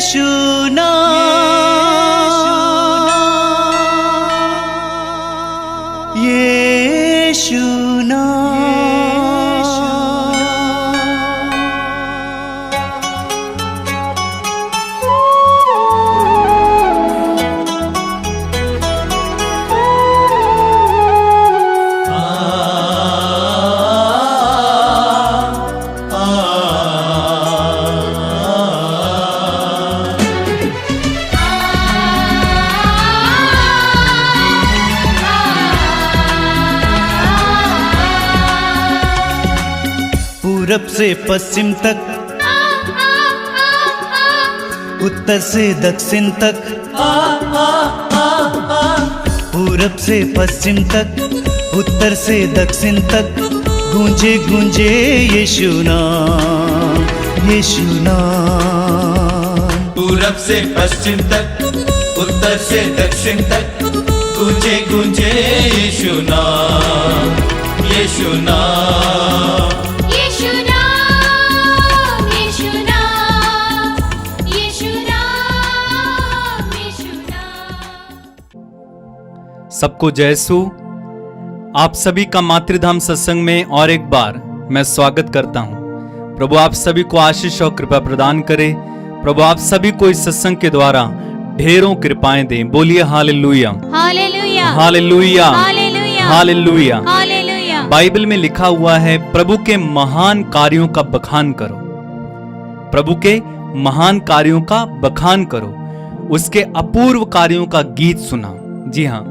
यीशु नाम, यीशु पूरब से पश्चिम तक, उत्तर से दक्षिण तक, पूरब से पश्चिम तक, उत्तर से दक्षिण तक गूंजे गूंजे यीशु नाम, यीशु नाम। पूरब से पश्चिम तक, उत्तर से दक्षिण तक गूंजे गूंजे यीशु नाम, यीशु नाम। सबको जयसु। आप सभी का मातृधाम सत्संग में और एक बार मैं स्वागत करता हूं। प्रभु आप सभी को आशीष और कृपा प्रदान करे। प्रभु आप सभी को इस सत्संग के द्वारा ढेरों कृपाएं दें। बोलिए hallelujah, hallelujah, hallelujah, hallelujah, hallelujah. Hallelujah. Bible में लिखा हुआ है, प्रभु के महान कार्यों का बखान करो। प्रभु के महान कार्यों का बखान करो, उसके अपूर्व कार्यों का गीत सुना। जी हाँ,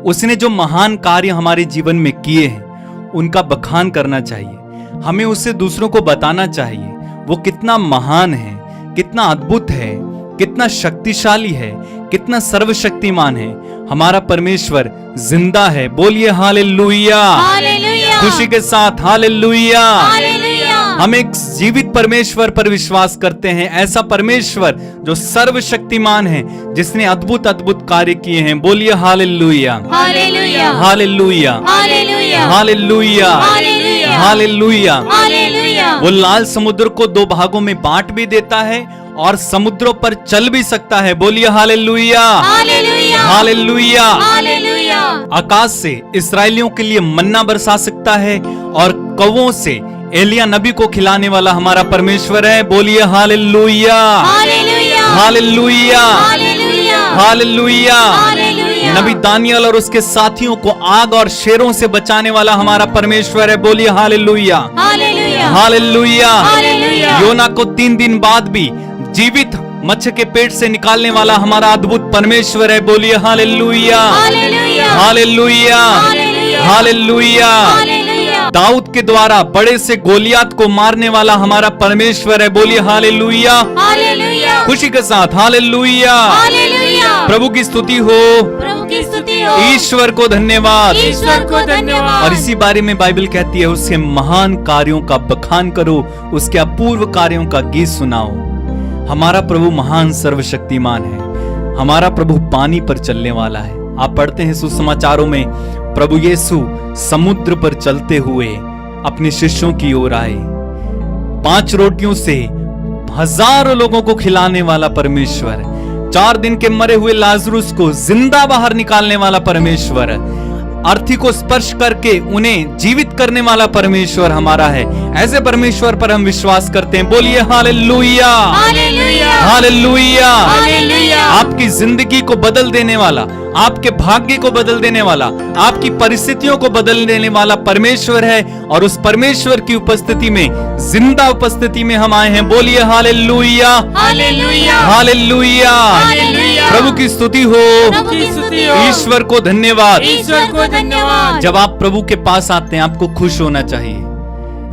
उसने जो महान कार्य हमारे जीवन में किए हैं उनका बखान करना चाहिए। हमें उससे दूसरों को बताना चाहिए वो कितना महान है, कितना अद्भुत है, कितना शक्तिशाली है, कितना सर्वशक्तिमान है। हमारा परमेश्वर जिंदा है। बोलिए हालेलुया, हालेलुया। खुशी के साथ हालेलुया। हालेलुया। हम एक जीवित परमेश्वर पर विश्वास करते हैं, ऐसा परमेश्वर जो सर्वशक्तिमान है, जिसने अद्भुत अद्भुत कार्य किए हैं। बोलिए hallelujah, hallelujah, hallelujah, hallelujah, hallelujah, hallelujah, hallelujah. Hallelujah. वो लाल समुद्र को दो भागों में बांट भी देता है और समुद्रों पर चल भी सकता है। बोलिए हालेलुया, हालेलुया, हालेलुया। हालेलुया। आकाश से इस्राएलियों के लिए मन्ना बरसा सकता है और कौवों से एलिया नबी को खिलाने वाला हमारा परमेश्वर है। बोलिए hallelujah, hallelujah, hallelujah, hallelujah, hallelujah. Hallelujah. नबी दानियल और उसके साथियों को आग और शेरों से बचाने वाला हमारा परमेश्वर है। बोलिए हालेलुया, हालेलुया, हालेलुया। हालेलुया। योना को 3 दिन बाद भी जीवित मच्छर के पेट से निकालने वाला हमारा अद्भुत परमेश्वर है। बोलिए hallelujah, hallelujah, hallelujah, hallelujah, hallelujah. Hallelujah. दाऊद के द्वारा बड़े से गोलियात को मारने वाला हमारा परमेश्वर है। बोलिए हालेलुया, हालेलुया। खुशी के साथ हालेलुया। हालेलुया। प्रभु की स्तुति हो, प्रभु की स्तुति हो। ईश्वर को धन्यवाद। ईश्वर को धन्यवाद। और इसी बारे में बाइबल कहती है, उसके महान कार्यों का बखान करो, उसके अपूर्व कार्यों का गीत सुनाओ। हमारा प्रभु महान सर्वशक्तिमान है। हमारा प्रभु पानी पर चलने वाला है। आप पढ़ते हैं सुसमाचारों में, प्रभु यीशु समुद्र पर चलते हुए अपने शिष्यों की ओर आए। 5 रोटियों से हजारों लोगों को खिलाने वाला परमेश्वर, 4 दिन के मरे हुए लाजरुस को जिंदा बाहर निकालने वाला परमेश्वर, अर्थी को स्पर्श करके उन्हें जीवित करने वाला परमेश्वर हमारा है। ऐसे परमेश्वर पर हम विश्वास करते हैं। बोलिए हालेलुया, हालेलुया, हालेलुया। हालेलुया। आपकी जिंदगी को बदल देने वाला, आपके भाग्य को बदल देने वाला, आपकी परिस्थितियों को बदल देने वाला परमेश्वर है। और उस परमेश्वर की उपस्थिति में, जिंदा उपस्थिति में हम आए हैं। बोलिए हालेलुया, हालेलुया, हालेलुया। हालेलुया। प्रभु की स्तुति हो, प्रभु की स्तुति हो। ईश्वर को धन्यवाद। ईश्वर को धन्यवाद। जब आप प्रभु के पास आते हैं, आपको खुश होना चाहिए।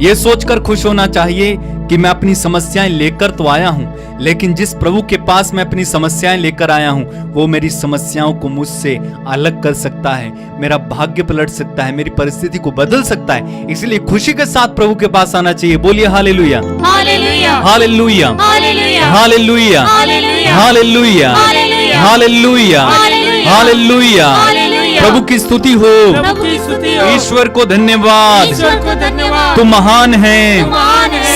ये सोचकर खुश होना चाहिए कि मैं अपनी समस्याएं लेकर तो आया हूं, लेकिन जिस प्रभु के पास मैं अपनी समस्याएं लेकर आया हूं, वो मेरी समस्याओं को मुझसे अलग कर सकता है, मेरा भाग्य पलट सकता है, मेरी परिस्थिति को बदल सकता है। इसलिए खुशी के साथ प्रभु के पास आना चाहिए। बोलिए hallelujah, hallelujah, hallelujah, hallelujah, hallelujah, hallelujah, hallelujah, hallelujah, hallelujah, hallelujah. Hallelujah. प्रभु की स्तुति हो, प्रभु की स्तुति हो। ईश्वर को धन्यवाद। ईश्वर को धन्यवाद। तू महान है, तू महान है।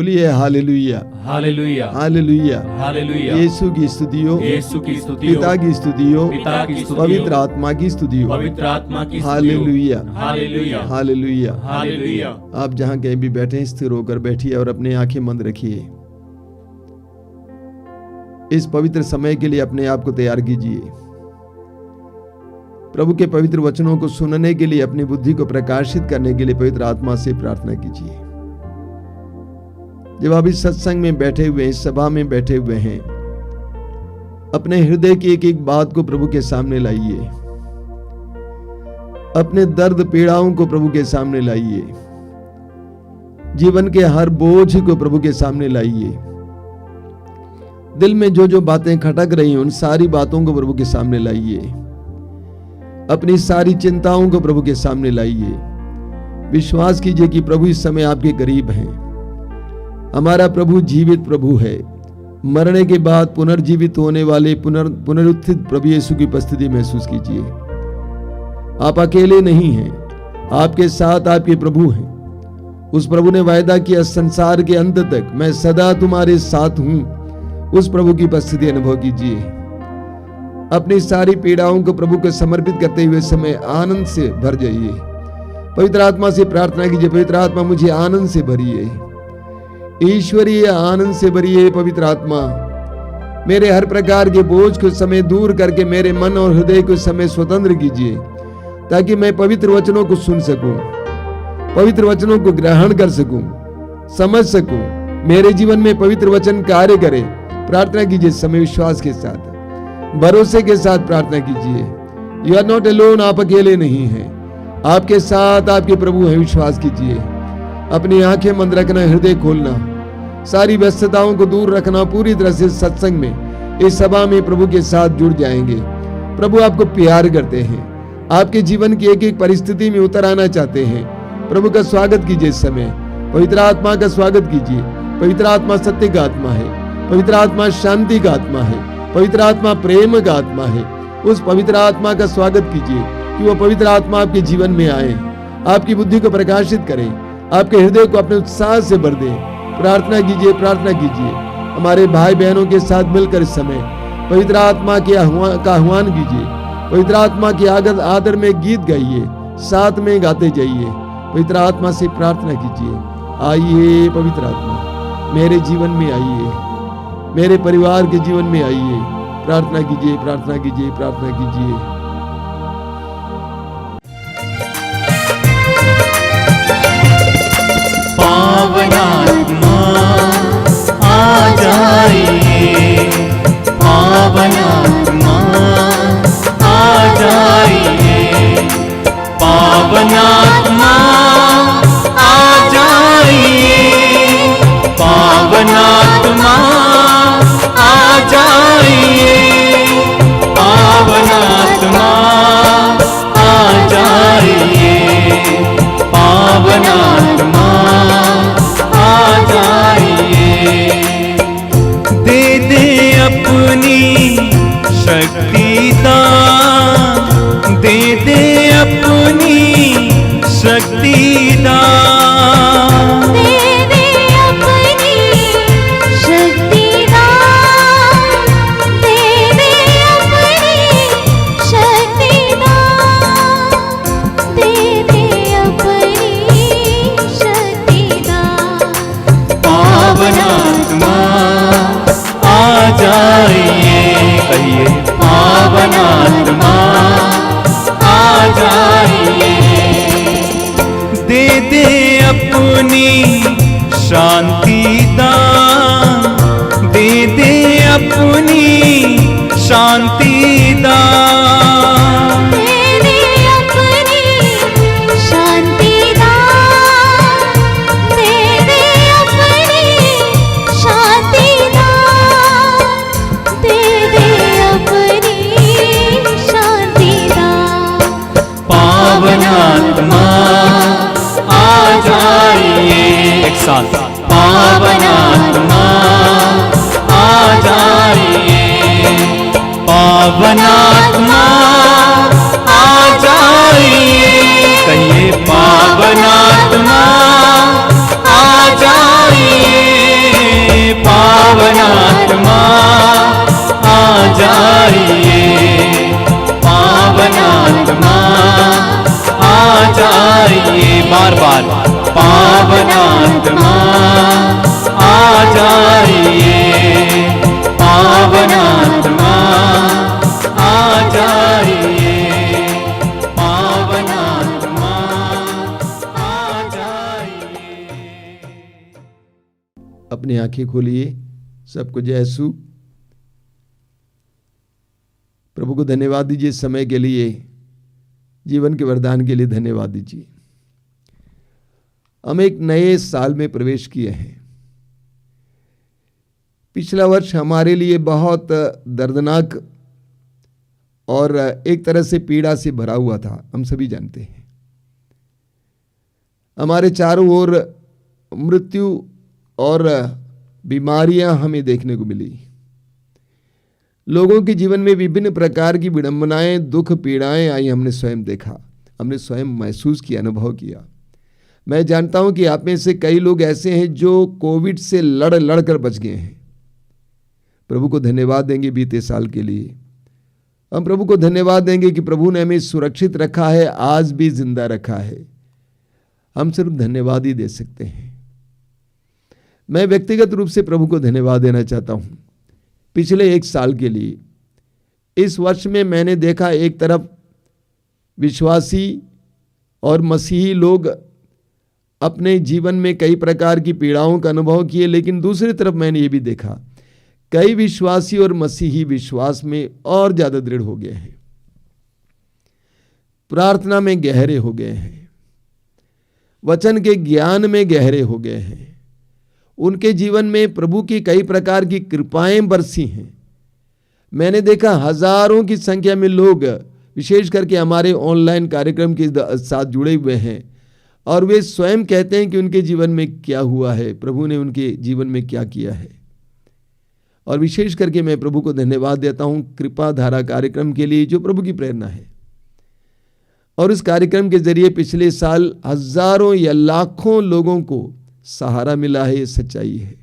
बोलिए hallelujah, hallelujah, hallelujah. Hallelujah. Yeshu की स्तुति हो, यीशु की स्तुति हो, पिता की स्तुति हो, पिता की स्तुति हो, पवित्र आत्मा की स्तुति हो। पवित्र आत्मा की स्तुति हो। Hallelujah, hallelujah, hallelujah. हालेलुया। आप जहां कहीं भी बैठे हैं, स्थिर होकर बैठिए और अपनी आंखें बंद रखिए। इस पवित्र समय के लिए अपने आप को तैयार कीजिए। प्रभु के पवित्र वचनों को सुनने के लिए अपनी बुद्धि को प्रकाशित करने के लिए पवित्र आत्मा से प्रार्थना कीजिए। जब आप इस सत्संग में बैठे हुए हैं, इस सभा में बैठे हुए हैं, अपने हृदय की एक एक बात को प्रभु के सामने लाइए। अपने दर्द पीड़ाओं को प्रभु के सामने लाइए। जीवन के हर बोझ को प्रभु के सामने लाइए। दिल में जो जो बातें खटक रही हैं, उन सारी बातों को प्रभु के सामने लाइए। अपनी सारी चिंताओं को प्रभु के सामने लाइए। विश्वास कीजिए कि प्रभु इस समय आपके करीब हैं। हमारा प्रभु जीवित प्रभु है। मरने के बाद पुनर्जीवित होने वाले पुनरुत्थित प्रभु यीशु की उपस्थिति महसूस कीजिए। आप अकेले नहीं हैं, आपके साथ आपके प्रभु हैं। उस प्रभु ने वायदा किया, संसार के अंत तक मैं सदा तुम्हारे साथ हूं। उस प्रभु की उपस्थिति अनुभव कीजिए। अपनी सारी पीड़ाओं को प्रभु को समर्पित करते हुए समय आनंद से भर जाइए। पवित्र आत्मा से प्रार्थना कीजिए, पवित्र आत्मा मुझे आनंद से भरिए, ईश्वरीय आनंद से भरिए। पवित्र आत्मा मेरे हर प्रकार के बोझ को समय दूर करके मेरे मन और हृदय को समय स्वतंत्र कीजिए, ताकि मैं पवित्र वचनों को सुन सकूं, पवित्र वचनों को ग्रहण कर सकूं, समझ सकूं। मेरे जीवन में पवित्र वचन कार्य करे। प्रार्थना कीजिए समय विश्वास के साथ, भरोसे के साथ प्रार्थना कीजिए। यू आर नॉट अलोन, आप अकेले नहीं हैं, आपके साथ आपके प्रभु हैं। विश्वास कीजिए। अपनी आंखें बंद रखना, हृदय खोलना, सारी व्यस्तताओं को दूर रखना। पूरी तरह से सत्संग में, इस सभा में प्रभु के साथ जुड़ जाएंगे। प्रभु आपको प्यार करते हैं, आपके जीवन की एक एक परिस्थिति में उतर आना चाहते हैं। प्रभु का स्वागत कीजिए। इस समय पवित्र आत्मा का स्वागत कीजिए। पवित्र आत्मा सत्य का आत्मा है, पवित्र आत्मा शांति का आत्मा है, पवित्र आत्मा प्रेम का आत्मा है। उस पवित्र आत्मा का स्वागत कीजिए कि वो पवित्र आत्मा आपके जीवन में आए, आपकी बुद्धि को प्रकाशित करें, आपके हृदय को अपने उत्साह से भर दे। प्रार्थना कीजिए, प्रार्थना कीजिए। हमारे भाई बहनों के साथ मिलकर इस समय पवित्र आत्मा का आह्वान कीजिए। पवित्र आत्मा के आदर में गीत गाइए, साथ में गाते जाइए। पवित्र आत्मा से प्रार्थना कीजिए, आइए पवित्र आत्मा मेरे जीवन में आइए, मेरे परिवार के जीवन में आइए। प्रार्थना कीजिए, प्रार्थना कीजिए, प्रार्थना कीजिए। पावन आत्मा आ जाइए, पावन आत्मा आ जाइए, पावन आत्मा आ जाइए, पावन आत्मा आ जाइए, पावन आत्मा आ जाइए, पावन आत्मा आ जाइए। दे दे अपनी शक्ति दान, दे दे अपनी शक्ति दान, दे दे अपनी शक्ति दान, दे दे अपनी शक्ति दान, दे दे अपनी शक्ति दान। पावन आत्मा आ जाइए, कहिए पावन आत्मा आ जाइए। दे दे अपनी शांति दान, दे दे अपनी शांति दान, दे दे अपनी शांति दान, दे दे अपनी शांति दान, दे दे अपनी शांति दान। पावन आत्मा आ जाइए, एक साथ पावन आत्मा आ जाइए, पावन आत्मा आ जाइए, कहिए पावन आत्मा आ जाइए, जाइए, पावन आत्मा आ जाइए, बार बार पावन आत्मा आ जाइए, पावन आत्मा आ जाइए, पावन आत्मा आ जाइए। अपनी आंखें खोलिए, सबको जय यीशु। प्रभु को धन्यवाद दीजिए इस समय के लिए, जीवन के वरदान के लिए धन्यवाद दीजिए। हम एक नए साल में प्रवेश किए हैं। पिछला वर्ष हमारे लिए बहुत दर्दनाक और एक तरह से पीड़ा से भरा हुआ था, हम सभी जानते हैं। हमारे चारों ओर मृत्यु और बीमारियां हमें देखने को मिली। लोगों के जीवन में विभिन्न प्रकार की विडंबनाएं, दुख, पीड़ाएं आई, हमने स्वयं देखा, हमने स्वयं महसूस किया, अनुभव किया। मैं जानता हूं कि आप में से कई लोग ऐसे हैं जो कोविड से लड़ कर बच गए हैं। प्रभु को धन्यवाद देंगे बीते साल के लिए। हम प्रभु को धन्यवाद देंगे कि प्रभु ने हमें सुरक्षित रखा है, आज भी जिंदा रखा है। हम सिर्फ धन्यवाद ही दे सकते हैं। मैं व्यक्तिगत रूप से प्रभु को धन्यवाद देना चाहता हूं पिछले एक साल के लिए। इस वर्ष में मैंने देखा, एक तरफ विश्वासी और मसीही लोग अपने जीवन में कई प्रकार की पीड़ाओं का अनुभव किए, लेकिन दूसरी तरफ मैंने ये भी देखा कई विश्वासी और मसीही विश्वास में और ज्यादा दृढ़ हो गए हैं, प्रार्थना में गहरे हो गए हैं, वचन के ज्ञान में गहरे हो गए हैं। उनके जीवन में प्रभु की कई प्रकार की कृपाएं बरसी हैं। मैंने देखा हजारों की संख्या में लोग, विशेष करके हमारे ऑनलाइन कार्यक्रम के साथ जुड़े हुए हैं, और वे स्वयं कहते हैं कि उनके जीवन में क्या हुआ है, प्रभु ने उनके जीवन में क्या किया है। और विशेष करके मैं प्रभु को धन्यवाद देता हूं कृपा धारा कार्यक्रम के लिए, जो प्रभु की प्रेरणा है। और इस कार्यक्रम के जरिए पिछले साल हजारों या लाखों लोगों को सहारा मिला है, ये सच्चाई है।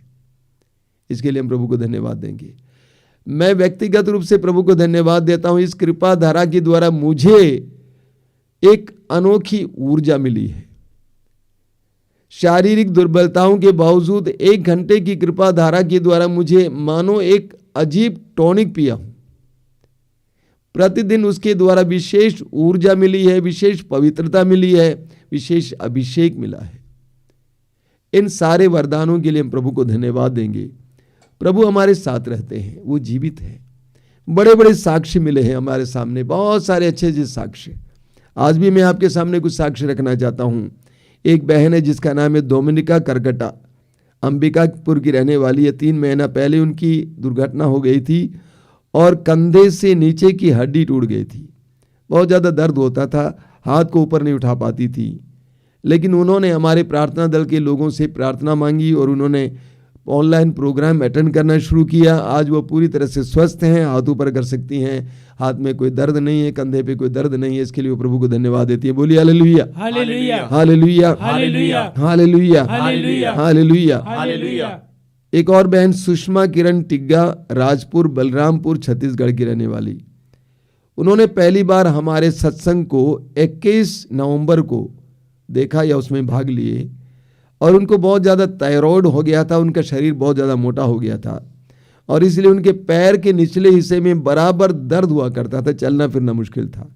इसके लिए हम प्रभु को धन्यवाद देंगे। मैं व्यक्तिगत रूप से प्रभु को धन्यवाद देता हूं, इस कृपा धारा के द्वारा मुझे एक अनोखी ऊर्जा मिली है। शारीरिक दुर्बलताओं के बावजूद 1 घंटे की कृपा धारा के द्वारा मुझे मानो एक अजीब टॉनिक पिया हूं। प्रतिदिन उसके द्वारा विशेष ऊर्जा मिली है, विशेष पवित्रता मिली है, विशेष अभिषेक मिला है। इन सारे वरदानों के लिए हम प्रभु को धन्यवाद देंगे। प्रभु हमारे साथ रहते हैं, वो जीवित है। बड़े बड़े साक्ष्य मिले हैं हमारे सामने, बहुत सारे अच्छे अच्छे साक्ष्य। आज भी मैं आपके सामने कुछ साक्ष्य रखना चाहता हूं। एक बहन है जिसका नाम है डोमिनिका करकटा, अंबिकापुर की रहने वाली है। 3 महीना पहले उनकी दुर्घटना हो गई थी और कंधे से नीचे की हड्डी टूट गई थी। बहुत ज़्यादा दर्द होता था, हाथ को ऊपर नहीं उठा पाती थी, लेकिन उन्होंने हमारे प्रार्थना दल के लोगों से प्रार्थना मांगी और उन्होंने ऑनलाइन प्रोग्राम अटेंड करना शुरू किया। आज वो पूरी तरह से स्वस्थ हैं, हाथ ऊपर कर सकती हैं, हाथ में कोई दर्द नहीं है, कंधे पे कोई दर्द नहीं है। इसके लिए वो प्रभु को धन्यवाद देती है। बोलिए hallelujah, hallelujah, hallelujah, hallelujah, hallelujah, hallelujah, hallelujah. Hallelujah. एक और बहन सुषमा किरण टिग्गा, राजपुर बलरामपुर छत्तीसगढ़ की रहने वाली। उन्होंने पहली बार हमारे सत्संग को 21 नवंबर को देखा या उसमें भाग लिए, और उनको बहुत ज़्यादा थायराइड हो गया था, उनका शरीर बहुत ज़्यादा मोटा हो गया था और इसलिए उनके पैर के निचले हिस्से में बराबर दर्द हुआ करता था, चलना फिरना मुश्किल था।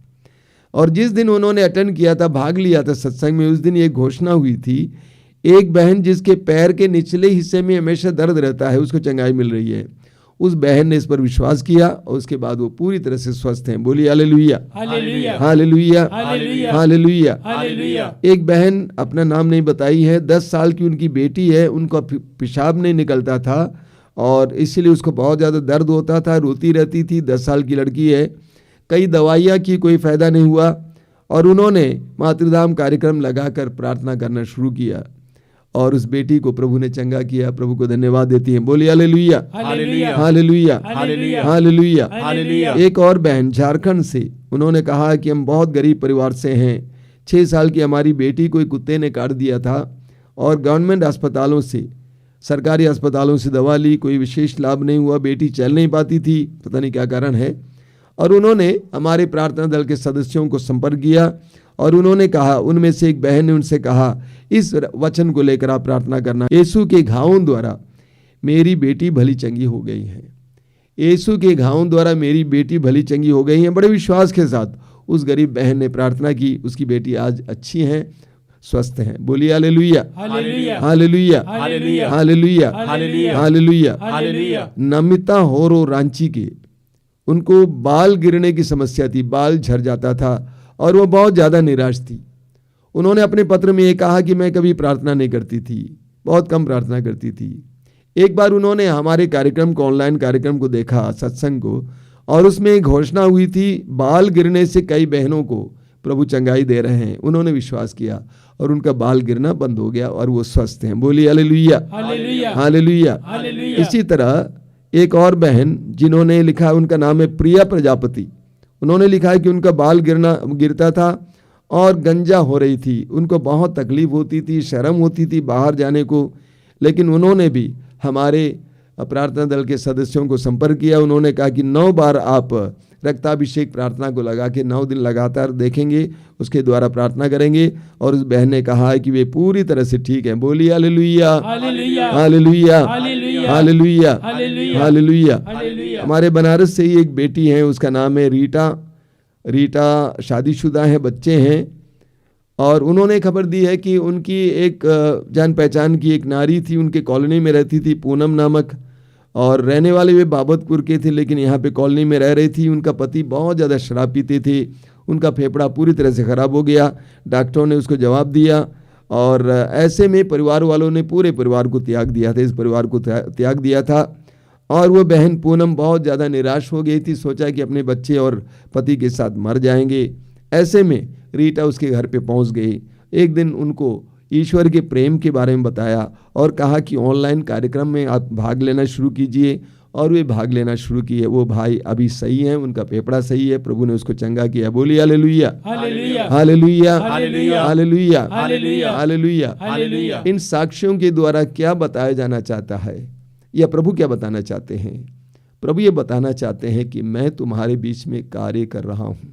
और जिस दिन उन्होंने अटेंड किया था, भाग लिया था सत्संग में, उस दिन ये घोषणा हुई थी, एक बहन जिसके पैर के निचले हिस्से में हमेशा दर्द रहता है, उसको चंगाई मिल रही है। उस बहन ने इस पर विश्वास किया और उसके बाद वो पूरी तरह से स्वस्थ हैं। बोलिए hallelujah, hallelujah, hallelujah, hallelujah, hallelujah. Hallelujah. एक बहन अपना नाम नहीं बताई है, 10 साल की उनकी बेटी है, उनका पेशाब नहीं निकलता था और इसलिए उसको बहुत ज़्यादा दर्द होता था, रोती रहती थी। 10 साल की लड़की है, कई दवाइयाँ की, कोई फ़ायदा नहीं हुआ और उन्होंने मातृधाम कार्यक्रम लगाकर प्रार्थना करना शुरू किया और उस बेटी को प्रभु ने चंगा किया। प्रभु को धन्यवाद देती हैं। बोलिए hallelujah, hallelujah, hallelujah, hallelujah, hallelujah. Hallelujah. एक और बहन झारखंड से, उन्होंने कहा कि हम बहुत गरीब परिवार से हैं, 6 साल की हमारी बेटी को एक कुत्ते ने काट दिया था और गवर्नमेंट अस्पतालों से सरकारी अस्पतालों से दवा ली, कोई विशेष लाभ नहीं हुआ, बेटी चल नहीं पाती थी, पता नहीं क्या कारण है। और उन्होंने हमारे प्रार्थना दल के सदस्यों को संपर्क किया और उन्होंने कहा, उनमें से एक बहन ने उनसे कहा, इस वचन को लेकर आप प्रार्थना करना, यीशु के घावों द्वारा मेरी बेटी भली चंगी हो गई है। यीशु के घावों द्वारा मेरी बेटी भली चंगी हो गई है। बड़े विश्वास के साथ उस गरीब बहन ने प्रार्थना की, उसकी बेटी आज अच्छी हैं, स्वस्थ हैं। बोलिए hallelujah, hallelujah, hallelujah, hallelujah, hallelujah, hallelujah, hallelujah. Hallelujah. Namita Horo Ranchi के, उनको बाल गिरने की समस्या थी, बाल झड़ जाता था और वो बहुत ज़्यादा निराश थी। उन्होंने अपने पत्र में ये कहा कि मैं कभी प्रार्थना नहीं करती थी, बहुत कम प्रार्थना करती थी। एक बार उन्होंने हमारे कार्यक्रम को, ऑनलाइन कार्यक्रम को देखा, सत्संग को, और उसमें एक घोषणा हुई थी, बाल गिरने से कई बहनों को प्रभु चंगाई दे रहे हैं। उन्होंने विश्वास किया और उनका बाल गिरना बंद हो गया और वो स्वस्थ हैं। बोलिए हालेलुया, हालेलुया, हालेलुया। हालेलुया। इसी तरह एक और बहन जिन्होंने लिखा, उनका नाम है प्रिया प्रजापति। उन्होंने लिखा है कि उनका बाल गिरता था और गंजा हो रही थी, उनको बहुत तकलीफ होती थी, शर्म होती थी बाहर जाने को, लेकिन उन्होंने भी हमारे प्रार्थना दल के सदस्यों को संपर्क किया। उन्होंने कहा कि 9 बार आप रक्ताभिषेक प्रार्थना को लगा के 9 दिन लगातार देखेंगे, उसके द्वारा प्रार्थना करेंगे। और उस बहन ने कहा है कि वे पूरी तरह से ठीक हैं। बोलिए hallelujah, hallelujah, hallelujah, hallelujah, hallelujah, hallelujah, hallelujah. Hallelujah. हमारे बनारस से ही एक बेटी है, उसका नाम है रीटा। रीटा शादीशुदा है, बच्चे हैं, और उन्होंने खबर दी है कि उनकी एक जान पहचान की एक नारी थी, उनके कॉलोनी में रहती थी, पूनम नामक, और रहने वाले वे बाबतपुर के थे, लेकिन यहाँ पे कॉलोनी में रह रही थी। उनका पति बहुत ज़्यादा शराब पीते थे, उनका फेफड़ा पूरी तरह से ख़राब हो गया। डॉक्टरों ने उसको जवाब दिया और ऐसे में परिवार वालों ने पूरे परिवार को त्याग दिया था, इस परिवार को त्याग दिया था। और वो बहन पूनम बहुत ज़्यादा निराश हो गई थी, सोचा कि अपने बच्चे और पति के साथ मर जाएंगे। ऐसे में रीटा उसके घर पे पहुंच गई। एक दिन उनको ईश्वर के प्रेम के बारे में बताया और कहा कि ऑनलाइन कार्यक्रम में आप भाग लेना शुरू कीजिए, और वे भाग लेना शुरू किए। वो भाई अभी सही हैं, उनका फेफड़ा सही है, प्रभु ने उसको चंगा किया। बोलिए hallelujah, hallelujah, hallelujah, hallelujah, hallelujah, hallelujah, hallelujah. Hallelujah. इन साक्ष्यों के द्वारा क्या बताया जाना चाहता है, या प्रभु क्या बताना चाहते हैं? प्रभु ये बताना चाहते हैं कि मैं तुम्हारे बीच में कार्य कर रहा हूं।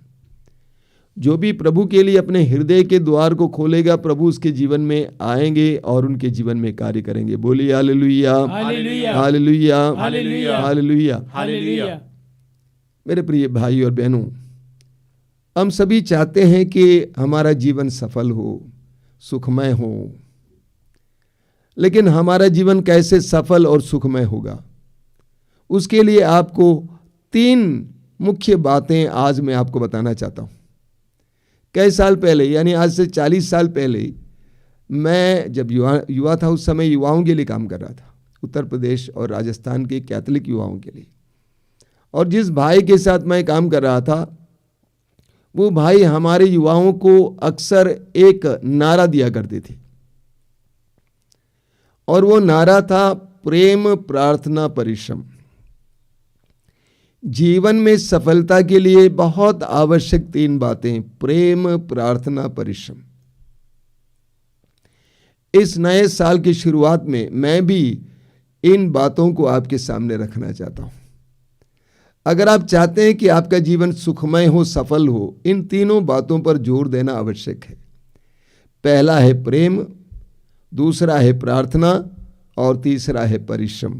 जो भी प्रभु के लिए अपने हृदय के द्वार को खोलेगा, प्रभु उसके जीवन में आएंगे और उनके जीवन में कार्य करेंगे। बोलिए hallelujah, hallelujah, hallelujah, hallelujah, hallelujah. Hallelujah. मेरे प्रिय भाई और बहनों, हम सभी चाहते हैं कि हमारा जीवन सफल हो, सुखमय हो, लेकिन हमारा जीवन कैसे सफल और सुखमय होगा, उसके लिए आपको 3 मुख्य बातें आज मैं आपको बताना चाहता हूं। कई साल पहले, यानी आज से 40 साल पहले, मैं जब युवा था, उस समय युवाओं के लिए काम कर रहा था, उत्तर प्रदेश और राजस्थान के कैथोलिक युवाओं के लिए। और जिस भाई के साथ मैं काम कर रहा था, वो भाई हमारे युवाओं को अक्सर एक नारा दिया करते थे, और वो नारा था प्रेम, प्रार्थना, परिश्रम। जीवन में सफलता के लिए बहुत आवश्यक 3 बातें, प्रेम, प्रार्थना, परिश्रम। इस नए साल की शुरुआत में मैं भी इन बातों को आपके सामने रखना चाहता हूं। अगर आप चाहते हैं कि आपका जीवन सुखमय हो, सफल हो, इन 3 बातों पर जोर देना आवश्यक है। पहला है प्रेम, दूसरा है प्रार्थना और तीसरा है परिश्रम।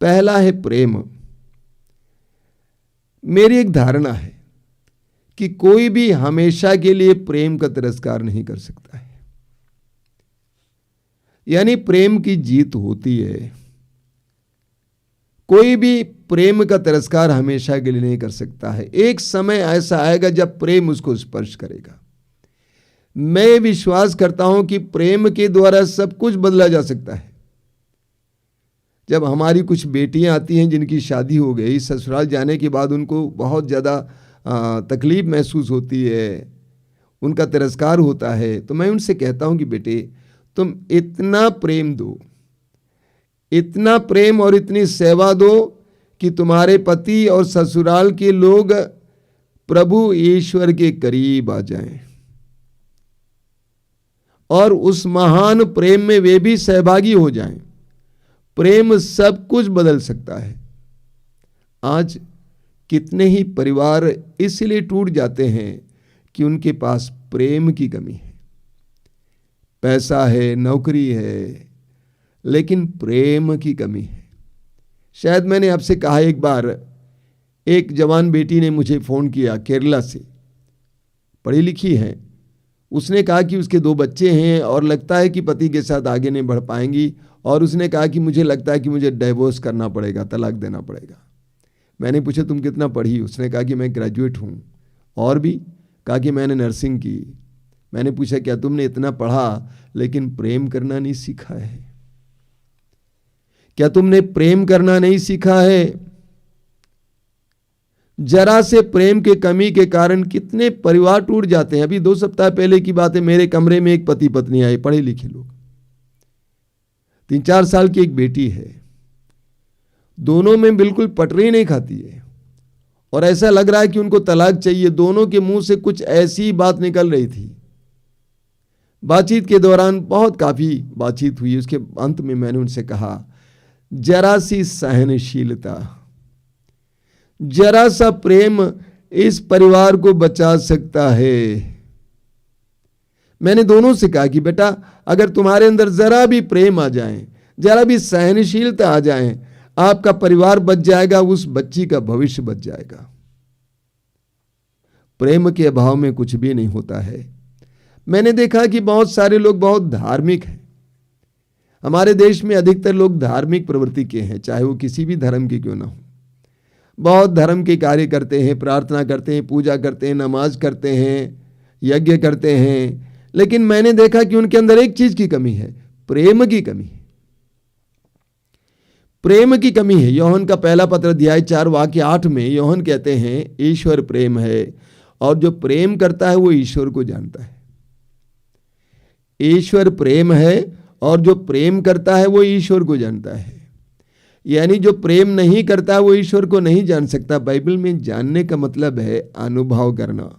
पहला है प्रेम। मेरी एक धारणा है कि कोई भी हमेशा के लिए प्रेम का तिरस्कार नहीं कर सकता है, यानी प्रेम की जीत होती है। कोई भी प्रेम का तिरस्कार हमेशा के लिए नहीं कर सकता है। एक समय ऐसा आएगा जब प्रेम उसको स्पर्श करेगा। मैं विश्वास करता हूं कि प्रेम के द्वारा सब कुछ बदला जा सकता है। जब हमारी कुछ बेटियां आती हैं जिनकी शादी हो गई, ससुराल जाने के बाद उनको बहुत ज़्यादा तकलीफ महसूस होती है, उनका तिरस्कार होता है, तो मैं उनसे कहता हूं कि बेटे, तुम इतना प्रेम दो, इतना प्रेम और इतनी सेवा दो कि तुम्हारे पति और ससुराल के लोग प्रभु ईश्वर के करीब आ जाएं, और उस महान प्रेम में वे भी सहभागी हो जाएं। प्रेम सब कुछ बदल सकता है। आज कितने ही परिवार इसलिए टूट जाते हैं कि उनके पास प्रेम की कमी है। पैसा है, नौकरी है, लेकिन प्रेम की कमी है। शायद मैंने आपसे कहा एक बार, एक जवान बेटी ने मुझे फ़ोन किया केरला से, पढ़ी लिखी है। उसने कहा कि उसके 2 बच्चे हैं और लगता है कि पति के साथ आगे नहीं बढ़ पाएंगी, और उसने कहा कि मुझे लगता है कि मुझे डाइवोर्स करना पड़ेगा, तलाक देना पड़ेगा। मैंने पूछा तुम कितना पढ़ी? उसने कहा कि मैं ग्रेजुएट हूँ। और भी? कहा कि मैंने नर्सिंग की। मैंने पूछा क्या तुमने इतना पढ़ा लेकिन प्रेम करना नहीं सीखा है? क्या तुमने प्रेम करना नहीं सीखा है? जरा से प्रेम के कमी के कारण कितने परिवार टूट जाते हैं। अभी 2 सप्ताह पहले की बात है, मेरे कमरे में एक पति पत्नी आए, पढ़े लिखे लोग, 3-4 साल की एक बेटी है। दोनों में बिल्कुल पटरी नहीं खाती है और ऐसा लग रहा है कि उनको तलाक चाहिए। दोनों के मुंह से कुछ ऐसी बात निकल रही थी। बातचीत के दौरान बहुत काफी बातचीत हुई। उसके अंत में मैंने उनसे कहा, जरा सी सहनशीलता, जरा सा प्रेम इस परिवार को बचा सकता है। मैंने दोनों से कहा कि बेटा अगर तुम्हारे अंदर जरा भी प्रेम आ जाए, जरा भी सहनशीलता आ जाए, आपका परिवार बच जाएगा, उस बच्ची का भविष्य बच जाएगा। प्रेम के अभाव में कुछ भी नहीं होता है। मैंने देखा कि बहुत सारे लोग बहुत धार्मिक हैं। हमारे देश में अधिकतर लोग धार्मिक प्रवृत्ति के हैं, चाहे वो किसी भी धर्म के क्यों ना हो। बहुत धर्म के कार्य करते हैं, प्रार्थना करते हैं, पूजा करते हैं, नमाज करते हैं, यज्ञ करते हैं, लेकिन मैंने देखा कि उनके अंदर एक चीज की कमी है, प्रेम की कमी है। प्रेम की कमी है। यूहन्ना का पहला पत्र अध्याय 4 वाक्य 8 में यूहन्ना कहते हैं ईश्वर प्रेम है और जो प्रेम करता है वो ईश्वर को जानता है। ईश्वर प्रेम है और जो प्रेम करता है वो ईश्वर को जानता है। यानी जो प्रेम नहीं करता वो ईश्वर को नहीं जान सकता। बाइबल में जानने का मतलब है अनुभव करना।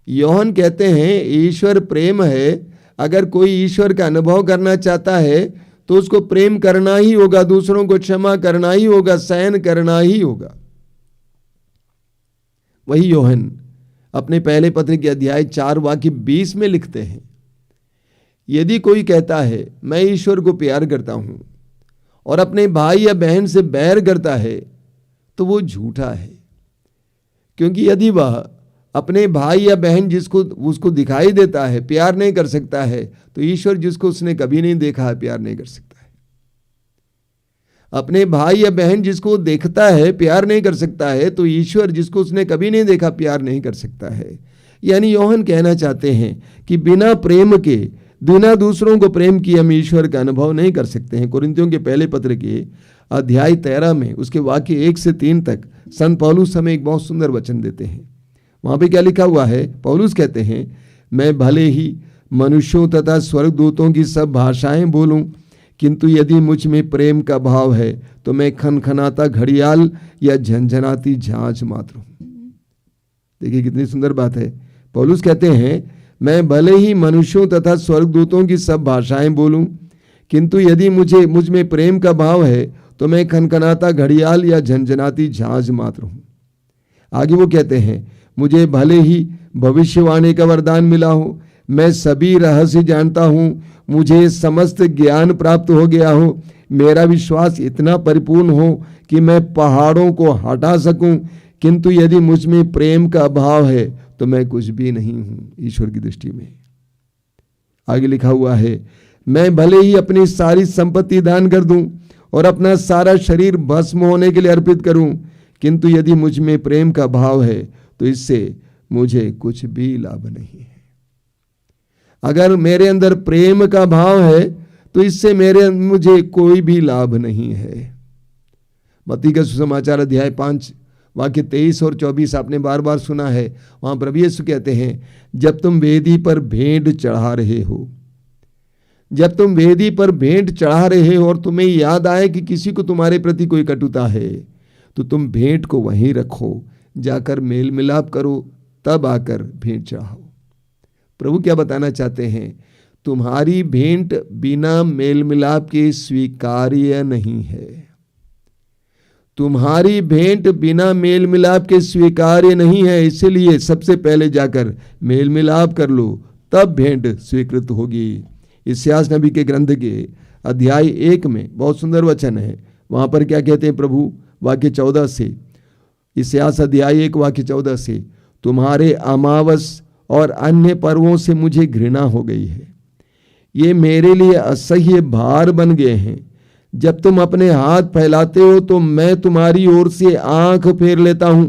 यूहन्ना कहते हैं ईश्वर प्रेम है। अगर कोई ईश्वर का अनुभव करना चाहता है तो उसको प्रेम करना ही होगा, दूसरों को क्षमा करना ही होगा, सहन करना ही होगा। वही यूहन्ना अपने पहले पत्र के अध्याय 4 वाक्य 20 में लिखते हैं, यदि कोई कहता है मैं ईश्वर को प्यार करता हूं और अपने भाई या बहन से बैर करता है तो वो झूठा है। क्योंकि यदि वह अपने भाई या बहन जिसको उसको दिखाई देता है प्यार नहीं कर सकता है तो ईश्वर जिसको उसने कभी नहीं देखा है प्यार नहीं कर सकता है। अपने भाई या बहन जिसको देखता है प्यार नहीं कर सकता है तो ईश्वर जिसको उसने कभी नहीं देखा प्यार नहीं कर सकता है। यानी यूहन्ना कहना चाहते हैं कि बिना प्रेम के, बिना दूसरों को प्रेम किए हम ईश्वर का अनुभव नहीं कर सकते हैं। कुरिन्थियों के पहले पत्र के अध्याय 13 में उसके वाक्य 1 से 3 तक संत पौलुस हमें एक बहुत सुंदर वचन देते हैं। वहां पे क्या लिखा हुआ है? पौलुस कहते हैं मैं भले ही मनुष्यों तथा स्वर्गदूतों की सब भाषाएं बोलूं, किंतु यदि मुझ में प्रेम का भाव है तो मैं खनखनाता घड़ियाल या झंझनाती झांझ मात्र हूं। देखिए कितनी सुंदर बात है। पौलुस कहते हैं मैं भले ही मनुष्यों तथा स्वर्गदूतों की सब भाषाएं बोलूं, किंतु यदि मुझ में प्रेम का भाव है तो मैं खनखनाता घड़ियाल या झंझनाती झांझ मात्र हूं। आगे वो कहते हैं मुझे भले ही भविष्यवाणी का वरदान मिला हो, मैं सभी रहस्य जानता हूं, मुझे समस्त ज्ञान प्राप्त हो गया हो, मेरा विश्वास इतना परिपूर्ण हो कि मैं पहाड़ों को हटा सकूं, किंतु यदि मुझ में प्रेम का अभाव है तो मैं कुछ भी नहीं हूं ईश्वर की दृष्टि में। आगे लिखा हुआ है मैं भले ही अपनी सारी संपत्ति दान कर दूं और अपना सारा शरीर भस्म होने के लिए अर्पित करूं, किंतु यदि मुझ में प्रेम का भाव है तो इससे मुझे कुछ भी लाभ नहीं है। अगर मेरे अंदर प्रेम का भाव है तो इससे मुझे कोई भी लाभ नहीं है। मत्ती का सुसमाचार अध्याय 5 वाक्य 23 और 24 आपने बार बार सुना है। वहां प्रभु यीशु कहते हैं जब तुम वेदी पर भेंट चढ़ा रहे हो, जब तुम वेदी पर भेंट चढ़ा रहे हो और तुम्हें याद आए कि किसी को तुम्हारे प्रति कोई कटुता है तो तुम भेंट को वहीं रखो, जाकर मेल मिलाप करो, तब आकर भेंट चढ़ाओ। प्रभु क्या बताना चाहते हैं? तुम्हारी भेंट बिना मेल मिलाप के स्वीकार्य नहीं है। तुम्हारी भेंट बिना मेल मिलाप के स्वीकार्य नहीं है, इसलिए सबसे पहले जाकर मेल मिलाप कर लो, तब भेंट स्वीकृत होगी। इस्यास नबी के ग्रंथ के अध्याय 1 में बहुत सुंदर वचन है। वहां पर क्या कहते हैं प्रभु, वाक्य 14 से, इस्यास अध्याय 1 वाक्य 14 से, तुम्हारे अमावस और अन्य पर्वों से मुझे घृणा हो गई है, ये मेरे लिए असह्य भार बन गए हैं। जब तुम अपने हाथ फैलाते हो तो मैं तुम्हारी ओर से आंख फेर लेता हूं।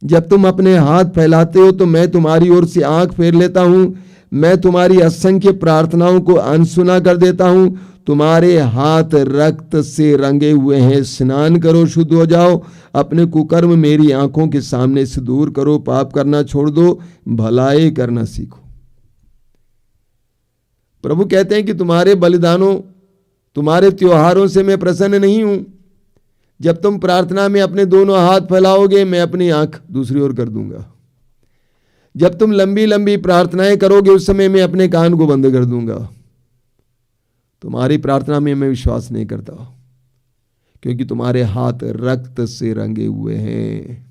जब तुम अपने हाथ फैलाते हो तो मैं तुम्हारी ओर से आंख फेर लेता हूं। मैं तुम्हारी असंख्य प्रार्थनाओं को अनसुना कर देता हूं। तुम्हारे हाथ रक्त से रंगे हुए हैं, स्नान करो, शुद्ध हो जाओ। अपने कुकर्म मेरी आंखों के सामने से दूर करो, पाप करना छोड़ दो, भलाई करना सीखो। प्रभु कहते हैं कि तुम्हारे बलिदानों, तुम्हारे त्योहारों से मैं प्रसन्न नहीं हूं। जब तुम प्रार्थना में अपने दोनों हाथ फैलाओगे, मैं अपनी आंख दूसरी ओर कर दूंगा। जब तुम लंबी लंबी प्रार्थनाएं करोगे, उस समय मैं अपने कान को बंद कर दूंगा। तुम्हारी प्रार्थना में मैं विश्वास नहीं करता, क्योंकि तुम्हारे हाथ रक्त से रंगे हुए हैं।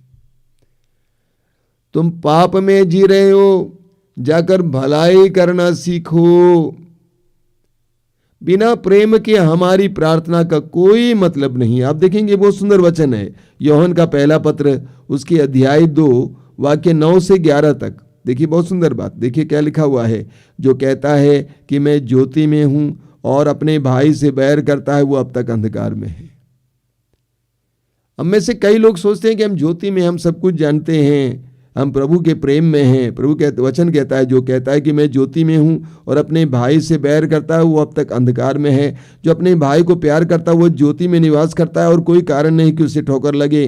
तुम पाप में जी रहे हो, जाकर भलाई करना सीखो। बिना प्रेम के हमारी प्रार्थना का कोई मतलब नहीं। आप देखेंगे बहुत सुंदर वचन है, यूहन्ना का पहला पत्र, उसके अध्याय 2 वाक्य 9 से 11 तक। देखिए बहुत सुंदर बात, देखिए क्या लिखा हुआ है। जो कहता है कि मैं ज्योति में हूं और अपने भाई से बैर करता है, वो अब तक अंधकार में है। हम में से कई लोग सोचते हैं कि हम ज्योति में, हम सब कुछ जानते हैं, हम प्रभु के प्रेम में हैं। प्रभु के वचन कहता है, जो कहता है कि मैं ज्योति में हूं और अपने भाई से बैर करता है, वो अब तक अंधकार में है। जो अपने भाई को प्यार करता है, वो ज्योति में निवास करता है और कोई कारण नहीं कि उसे ठोकर लगे।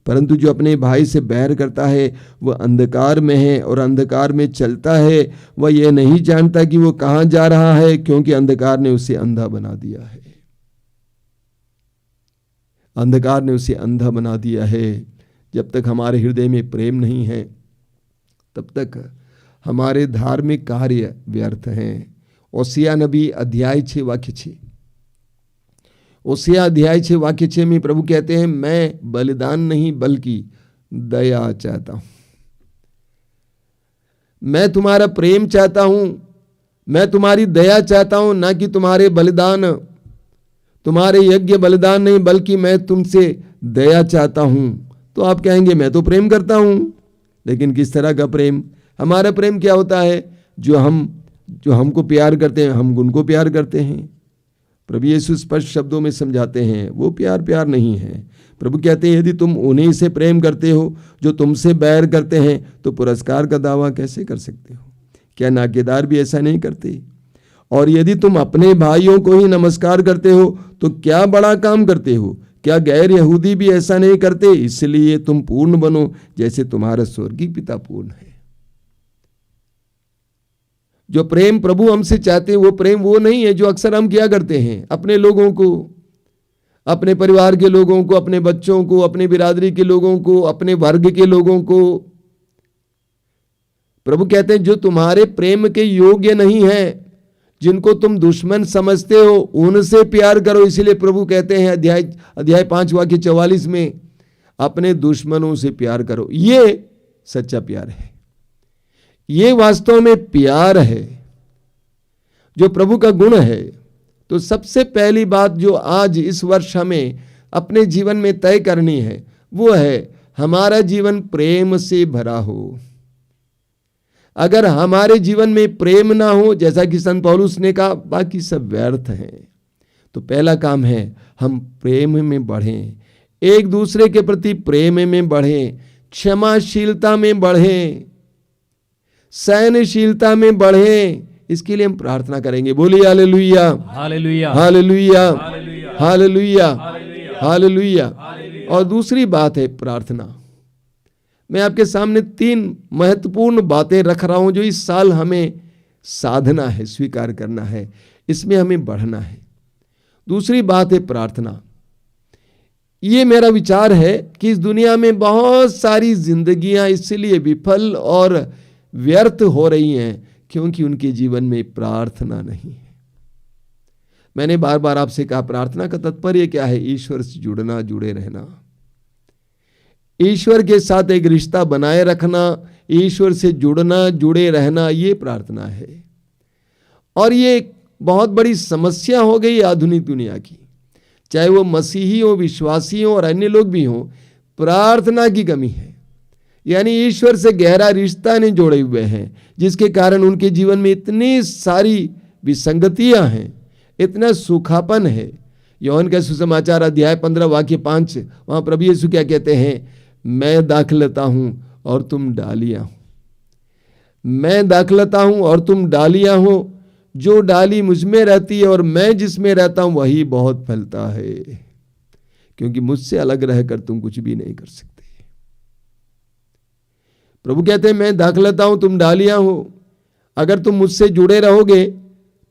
परंतु जो अपने भाई से बैर करता है, वह अंधकार में है और अंधकार में चलता है। वह यह नहीं जानता कि वो कहाँ जा रहा है, क्योंकि अंधकार ने उसे अंधा बना दिया है। अंधकार ने उसे अंधा बना दिया है। जब तक हमारे हृदय में प्रेम नहीं है, तब तक हमारे धार्मिक कार्य व्यर्थ हैं। ओसिया नबी अध्याय 6 वाक्य 6, ओसिया अध्याय 6 वाक्य 6 में प्रभु कहते हैं, मैं बलिदान नहीं बल्कि दया चाहता हूं। मैं तुम्हारा प्रेम चाहता हूं, मैं तुम्हारी दया चाहता हूं, ना कि तुम्हारे बलिदान, तुम्हारे यज्ञ बलिदान नहीं, बल्कि मैं तुमसे दया चाहता हूं। तो आप कहेंगे मैं तो प्रेम करता हूं, लेकिन किस तरह का प्रेम? हमारा प्रेम क्या होता है? जो हमको प्यार करते हैं, हम उनको प्यार करते हैं। प्रभु यीशु स्पष्ट शब्दों में समझाते हैं, वो प्यार नहीं है। प्रभु कहते हैं, यदि तुम उन्हीं से प्रेम करते हो जो तुमसे बैर करते हैं, तो पुरस्कार का दावा कैसे कर सकते हो? क्या नाकेदार भी ऐसा नहीं करते? और यदि तुम अपने भाइयों को ही नमस्कार करते हो, तो क्या बड़ा काम करते हो? क्या गैर यहूदी भी ऐसा नहीं करते? इसलिए तुम पूर्ण बनो, जैसे तुम्हारा स्वर्गीय पिता पूर्ण है। जो प्रेम प्रभु हमसे चाहते हैं, वो प्रेम वो नहीं है जो अक्सर हम किया करते हैं अपने लोगों को, अपने परिवार के लोगों को, अपने बच्चों को, अपने बिरादरी के लोगों को, अपने वर्ग के लोगों को। प्रभु कहते हैं, जो तुम्हारे प्रेम के योग्य नहीं है, जिनको तुम दुश्मन समझते हो, उनसे प्यार करो। इसीलिए प्रभु कहते हैं अध्याय 5 वाक्य 44 में, अपने दुश्मनों से प्यार करो। ये सच्चा प्यार है, ये वास्तव में प्यार है जो प्रभु का गुण है। तो सबसे पहली बात जो आज इस वर्ष हमें अपने जीवन में तय करनी है, वो है हमारा जीवन प्रेम से भरा हो। अगर हमारे जीवन में प्रेम ना हो, जैसा कि संत पौलुस ने कहा, बाकी सब व्यर्थ हैं। तो पहला काम है हम प्रेम में बढ़ें, एक दूसरे के प्रति प्रेम में बढ़ें, क्षमाशीलता में बढ़ें, सहनशीलता में बढ़ें। इसके लिए हम प्रार्थना करेंगे। बोलिए hallelujah, hallelujah, hallelujah, hallelujah, hallelujah. और दूसरी बात है प्रार्थना। मैं आपके सामने 3 महत्वपूर्ण बातें रख रहा हूं जो इस साल हमें साधना है, स्वीकार करना है, इसमें हमें बढ़ना है। दूसरी बात है प्रार्थना। ये मेरा विचार है कि इस दुनिया में बहुत सारी जिंदगियां इसलिए विफल और व्यर्थ हो रही हैं क्योंकि उनके जीवन में प्रार्थना नहीं है। मैंने बार बार आपसे कहा, प्रार्थना का तात्पर्य क्या है? ईश्वर से जुड़ना, जुड़े रहना, ईश्वर के साथ एक रिश्ता बनाए रखना, ईश्वर से जुड़ना, जुड़े रहना, ये प्रार्थना है। और ये एक बहुत बड़ी समस्या हो गई आधुनिक दुनिया की, चाहे वो मसीही हो, विश्वासी हो और अन्य लोग भी हों, प्रार्थना की कमी है। यानी ईश्वर से गहरा रिश्ता नहीं जोड़े हुए हैं, जिसके कारण उनके जीवन में इतनी सारी विसंगतियां हैं, इतना सूखापन है। यूहन्ना का सुसमाचार अध्याय 15 वाक्य 5, वहां प्रभु यीशु क्या कहते हैं? मैं दाखलता हूं और तुम डालियां हो। मैं दाखलता हूं और तुम डालियां हो। जो डाली मुझ में रहती है और मैं जिसमें रहता हूं वही बहुत फलता है, क्योंकि मुझसे अलग रहकर तुम कुछ भी नहीं कर सकते। प्रभु कहते हैं मैं दाखलता हूं, तुम डालियां हो। अगर तुम मुझसे जुड़े रहोगे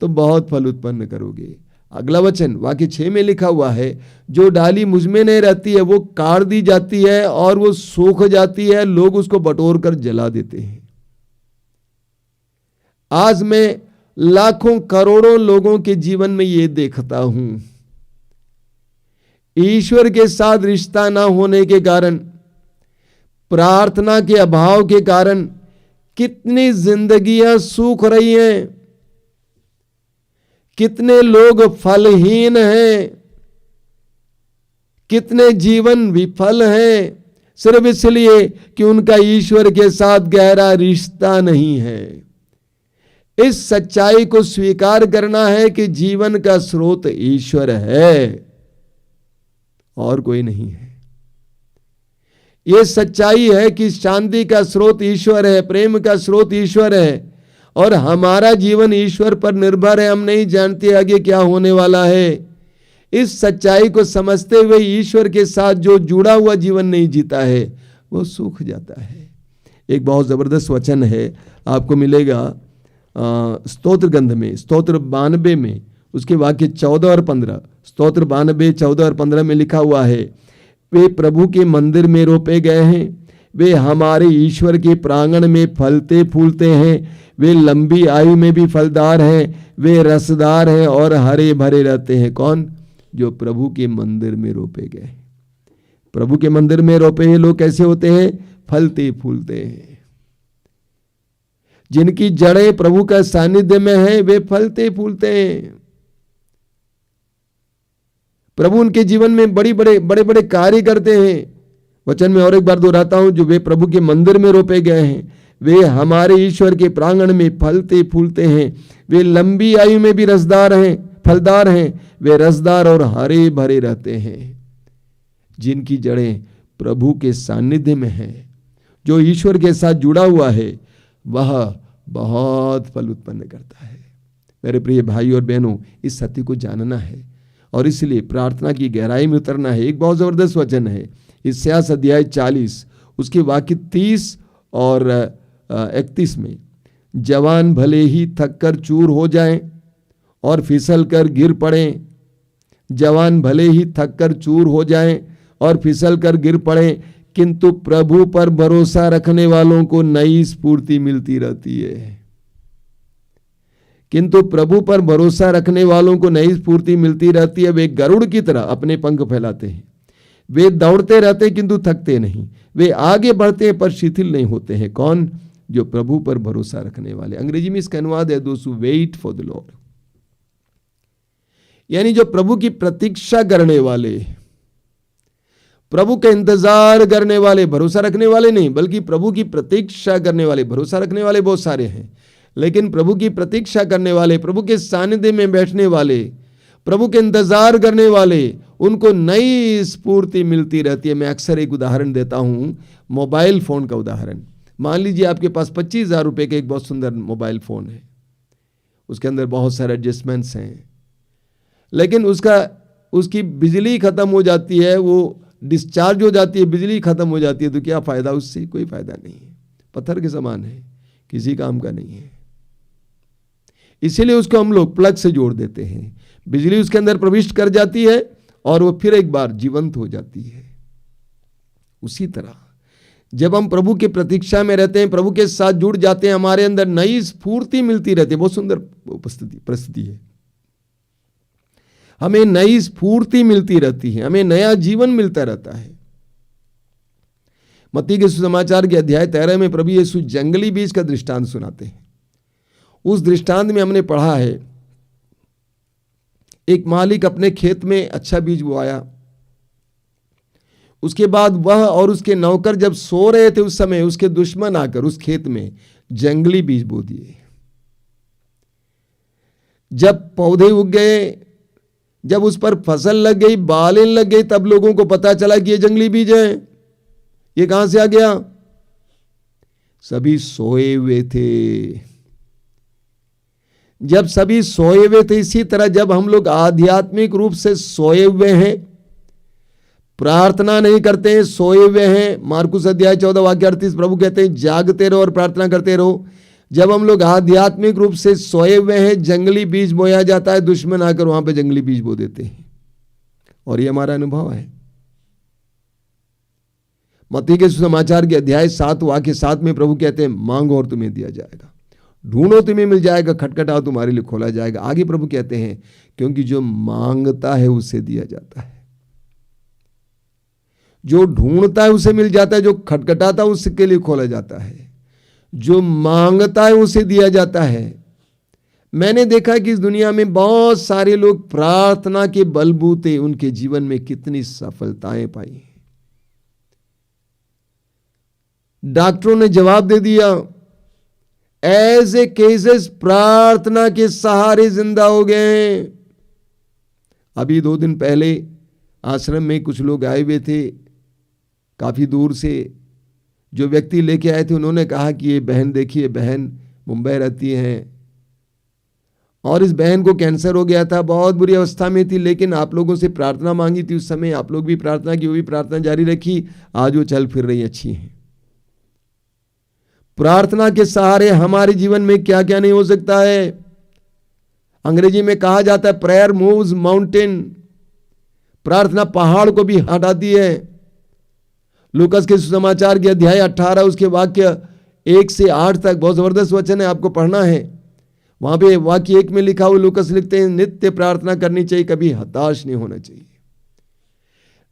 तो बहुत फल उत्पन्न करोगे। अगला वचन वाक्य 6 में लिखा हुआ है, जो डाली मुझ में नहीं रहती है वो काट दी जाती है और वो सूख जाती है, लोग उसको बटोर कर जला देते हैं। आज मैं लाखों करोड़ों लोगों के जीवन में ये देखता हूं, ईश्वर के साथ रिश्ता ना होने के कारण, प्रार्थना के अभाव के कारण कितनी जिंदगियां सूख रही हैं, कितने लोग फलहीन हैं, कितने जीवन विफल हैं, सिर्फ इसलिए कि उनका ईश्वर के साथ गहरा रिश्ता नहीं है। इस सच्चाई को स्वीकार करना है कि जीवन का स्रोत ईश्वर है और कोई नहीं है। यह सच्चाई है कि शांति का स्रोत ईश्वर है, प्रेम का स्रोत ईश्वर है और हमारा जीवन ईश्वर पर निर्भर है। हम नहीं जानते आगे क्या होने वाला है। इस सच्चाई को समझते हुए ईश्वर के साथ जो जुड़ा हुआ जीवन नहीं जीता है वो सूख जाता है। एक बहुत जबरदस्त वचन है, आपको मिलेगा स्तोत्र ग्रंथ में, स्तोत्र 92 में, उसके वाक्य 14 और 15, स्तोत्र 92 14 और 15 में लिखा हुआ है, वे प्रभु के मंदिर में रोपे गए हैं, वे हमारे ईश्वर के प्रांगण में फलते फूलते हैं, वे लंबी आयु में भी फलदार हैं, वे रसदार हैं और हरे भरे रहते हैं। कौन? जो प्रभु के मंदिर में रोपे गए। प्रभु के मंदिर में रोपे हुए लोग कैसे होते हैं? फलते फूलते हैं। जिनकी जड़ें प्रभु का सानिध्य में है वे फलते फूलते हैं। प्रभु उनके जीवन में बड़े बड़े कार्य करते हैं। वचन में और एक बार दोहराता हूं, जो वे प्रभु के मंदिर में रोपे गए हैं, वे हमारे ईश्वर के प्रांगण में फलते फूलते हैं, वे लंबी आयु में भी रसदार हैं, फलदार हैं, वे रसदार और हरे भरे रहते हैं। जिनकी जड़ें प्रभु के सानिध्य में हैं, जो ईश्वर के साथ जुड़ा हुआ है, वह बहुत फल उत्पन्न करता है। मेरे प्रिय भाई और बहनों, इस सत्य को जानना है और इसलिए प्रार्थना की गहराई में उतरना है। एक बहुत जबरदस्त वचन है इसायाह अध्याय 40 उसके वाक्य 30 और 31 में, जवान भले ही थक कर चूर हो जाएं और फिसल कर गिर पड़ें, जवान भले ही थक कर चूर हो जाएं और फिसल कर गिर पड़ें, किंतु प्रभु पर भरोसा रखने वालों को नई स्फूर्ति मिलती रहती है। किंतु प्रभु पर भरोसा रखने वालों को नई स्फूर्ति मिलती रहती है। वे गरुड़ की तरह अपने पंख फैलाते हैं, वे दौड़ते रहते हैं किंतु थकते नहीं, वे आगे बढ़ते हैं पर शिथिल नहीं होते हैं। कौन? जो प्रभु पर भरोसा रखने वाले। अंग्रेजी में इसका अनुवाद है, दोस्त हू वेट फॉर द लॉर्ड, यानी जो प्रभु की प्रतीक्षा करने वाले, प्रभु का इंतजार करने वाले, भरोसा रखने वाले नहीं बल्कि प्रभु की प्रतीक्षा करने वाले। भरोसा रखने वाले बहुत सारे हैं, लेकिन प्रभु की प्रतीक्षा करने वाले, प्रभु के सानिध्य में बैठने वाले, प्रभु के इंतजार करने वाले, उनको नई स्फूर्ति मिलती रहती है। मैं अक्सर एक उदाहरण देता हूं, मोबाइल फोन का उदाहरण। मान लीजिए आपके पास 25,000 रुपए का एक बहुत सुंदर मोबाइल फोन है, उसके अंदर बहुत सारे एडजस्टमेंट्स हैं, लेकिन उसकी बिजली खत्म हो जाती है, वो डिस्चार्ज हो जाती है, बिजली खत्म हो जाती है, तो क्या फायदा उससे? कोई फायदा नहीं है, पत्थर के समान है, किसी काम का नहीं है। इसीलिए उसको हम लोग प्लग से जोड़ देते हैं, बिजली उसके अंदर प्रविष्ट कर जाती है और वो फिर एक बार जीवंत हो जाती है। उसी तरह जब हम प्रभु की प्रतीक्षा में रहते हैं, प्रभु के साथ जुड़ जाते हैं, हमारे अंदर नई स्फूर्ति मिलती रहती है। बहुत सुंदर परिस्थिति है। हमें नई स्फूर्ति मिलती रहती है, हमें नया जीवन मिलता रहता है। मत्ती के सुसमाचार के अध्याय 13 में प्रभु यीशु जंगली बीज का दृष्टांत सुनाते हैं। उस दृष्टांत में हमने पढ़ा है, एक मालिक अपने खेत में अच्छा बीज बोया, उसके बाद वह और उसके नौकर जब सो रहे थे, उस समय उसके दुश्मन आकर उस खेत में जंगली बीज बो दिए। जब पौधे उग गए, जब उस पर फसल लग गई, बालें लग गई, तब लोगों को पता चला कि ये जंगली बीज है। ये कहां से आ गया? सभी सोए हुए थे। जब सभी सोए हुए थे, इसी तरह जब हम लोग आध्यात्मिक रूप से सोए हुए हैं, प्रार्थना नहीं करते हैं, सोए हुए हैं, मार्कुस अध्याय 14 वाक्य 38 प्रभु कहते हैं जागते रहो और प्रार्थना करते रहो। जब हम लोग आध्यात्मिक रूप से सोए हुए हैं, जंगली बीज बोया जाता है, दुश्मन आकर वहां पे जंगली बीज बो देते हैं। और ये हमारा अनुभव है। मत्ती के सुसमाचार के अध्याय 7 वाक्य 7 में प्रभु कहते हैं मांगो और तुम्हें दिया जाएगा, ढूंढो तुम्हें मिल जाएगा, खटखटाओ तुम्हारे लिए खोला जाएगा। आगे प्रभु कहते हैं क्योंकि जो मांगता है उसे दिया जाता है, जो ढूंढता है उसे मिल जाता है, जो खटखटाता है उसके लिए खोला जाता है, जो मांगता है उसे दिया जाता है। मैंने देखा कि इस दुनिया में बहुत सारे लोग प्रार्थना के बलबूते उनके जीवन में कितनी सफलताएं पाई। डॉक्टरों ने जवाब दे दिया, ऐसे केसेस प्रार्थना के सहारे जिंदा हो गए। अभी 2 दिन पहले आश्रम में कुछ लोग आए हुए थे काफी दूर से। जो व्यक्ति लेके आए थे उन्होंने कहा कि ये बहन देखिए, बहन मुंबई रहती हैं और इस बहन को कैंसर हो गया था, बहुत बुरी अवस्था में थी, लेकिन आप लोगों से प्रार्थना मांगी थी। उस समय आप लोग भी प्रार्थना की, वो भी प्रार्थना जारी रखी, आज वो चल फिर रही, अच्छी हैं। प्रार्थना के सहारे हमारे जीवन में क्या क्या नहीं हो सकता है। अंग्रेजी में कहा जाता है प्रेयर मूव्स माउंटेन, प्रार्थना पहाड़ को भी हटाती है। लूकास के सुसमाचार के अध्याय 18 उसके वाक्य 1 से 8 तक बहुत जबरदस्त वचन है, आपको पढ़ना है। वहां पे वाक्य 1 में लिखा हुआ लूकास लिखते हैं नित्य प्रार्थना करनी चाहिए, कभी हताश नहीं होना चाहिए।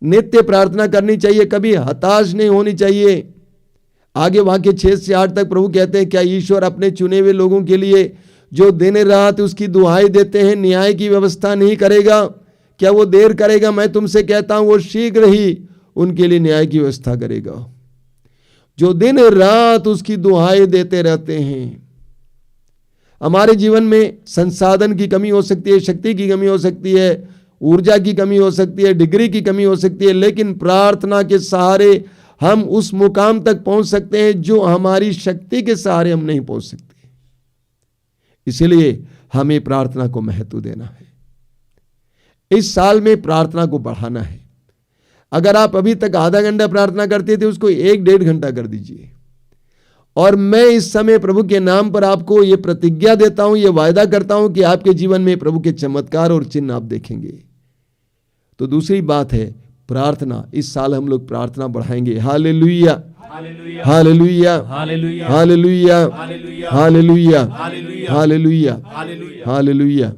नित्य प्रार्थना करनी चाहिए, कभी हताश नहीं होनी चाहिए। आगे वाक्य 6 से 8 तक प्रभु कहते हैं क्या ईश्वर अपने चुने हुए लोगों के लिए जो दिन रात उसकी दुहाई देते हैं न्याय की व्यवस्था नहीं करेगा? क्या वो देर करेगा? मैं तुमसे कहता हूं वो शीघ्र ही उनके लिए न्याय की व्यवस्था करेगा। जो दिन रात उसकी दुहाई देते रहते हैं। हमारे जीवन में संसाधन की कमी हो सकती है, शक्ति की कमी हो सकती है, ऊर्जा की कमी हो सकती है, डिग्री की कमी हो सकती है, लेकिन प्रार्थना के सहारे हम उस मुकाम तक पहुंच सकते हैं जो हमारी शक्ति के सहारे हम नहीं पहुंच सकते। इसलिए हमें प्रार्थना को महत्व देना है। इस साल में प्रार्थना को बढ़ाना है। अगर आप अभी तक आधा घंटा प्रार्थना करते थे उसको 1-1.5 घंटा कर दीजिए। और मैं इस समय प्रभु के नाम पर आपको ये प्रतिज्ञा देता हूं, ये वायदा करता हूं कि आपके जीवन में प्रभु के चमत्कार और चिन्ह आप देखेंगे। तो दूसरी बात है प्रार्थना। इस साल हम लोग प्रार्थना बढ़ाएंगे। Hallelujah, hallelujah, hallelujah, hallelujah, hallelujah, hallelujah.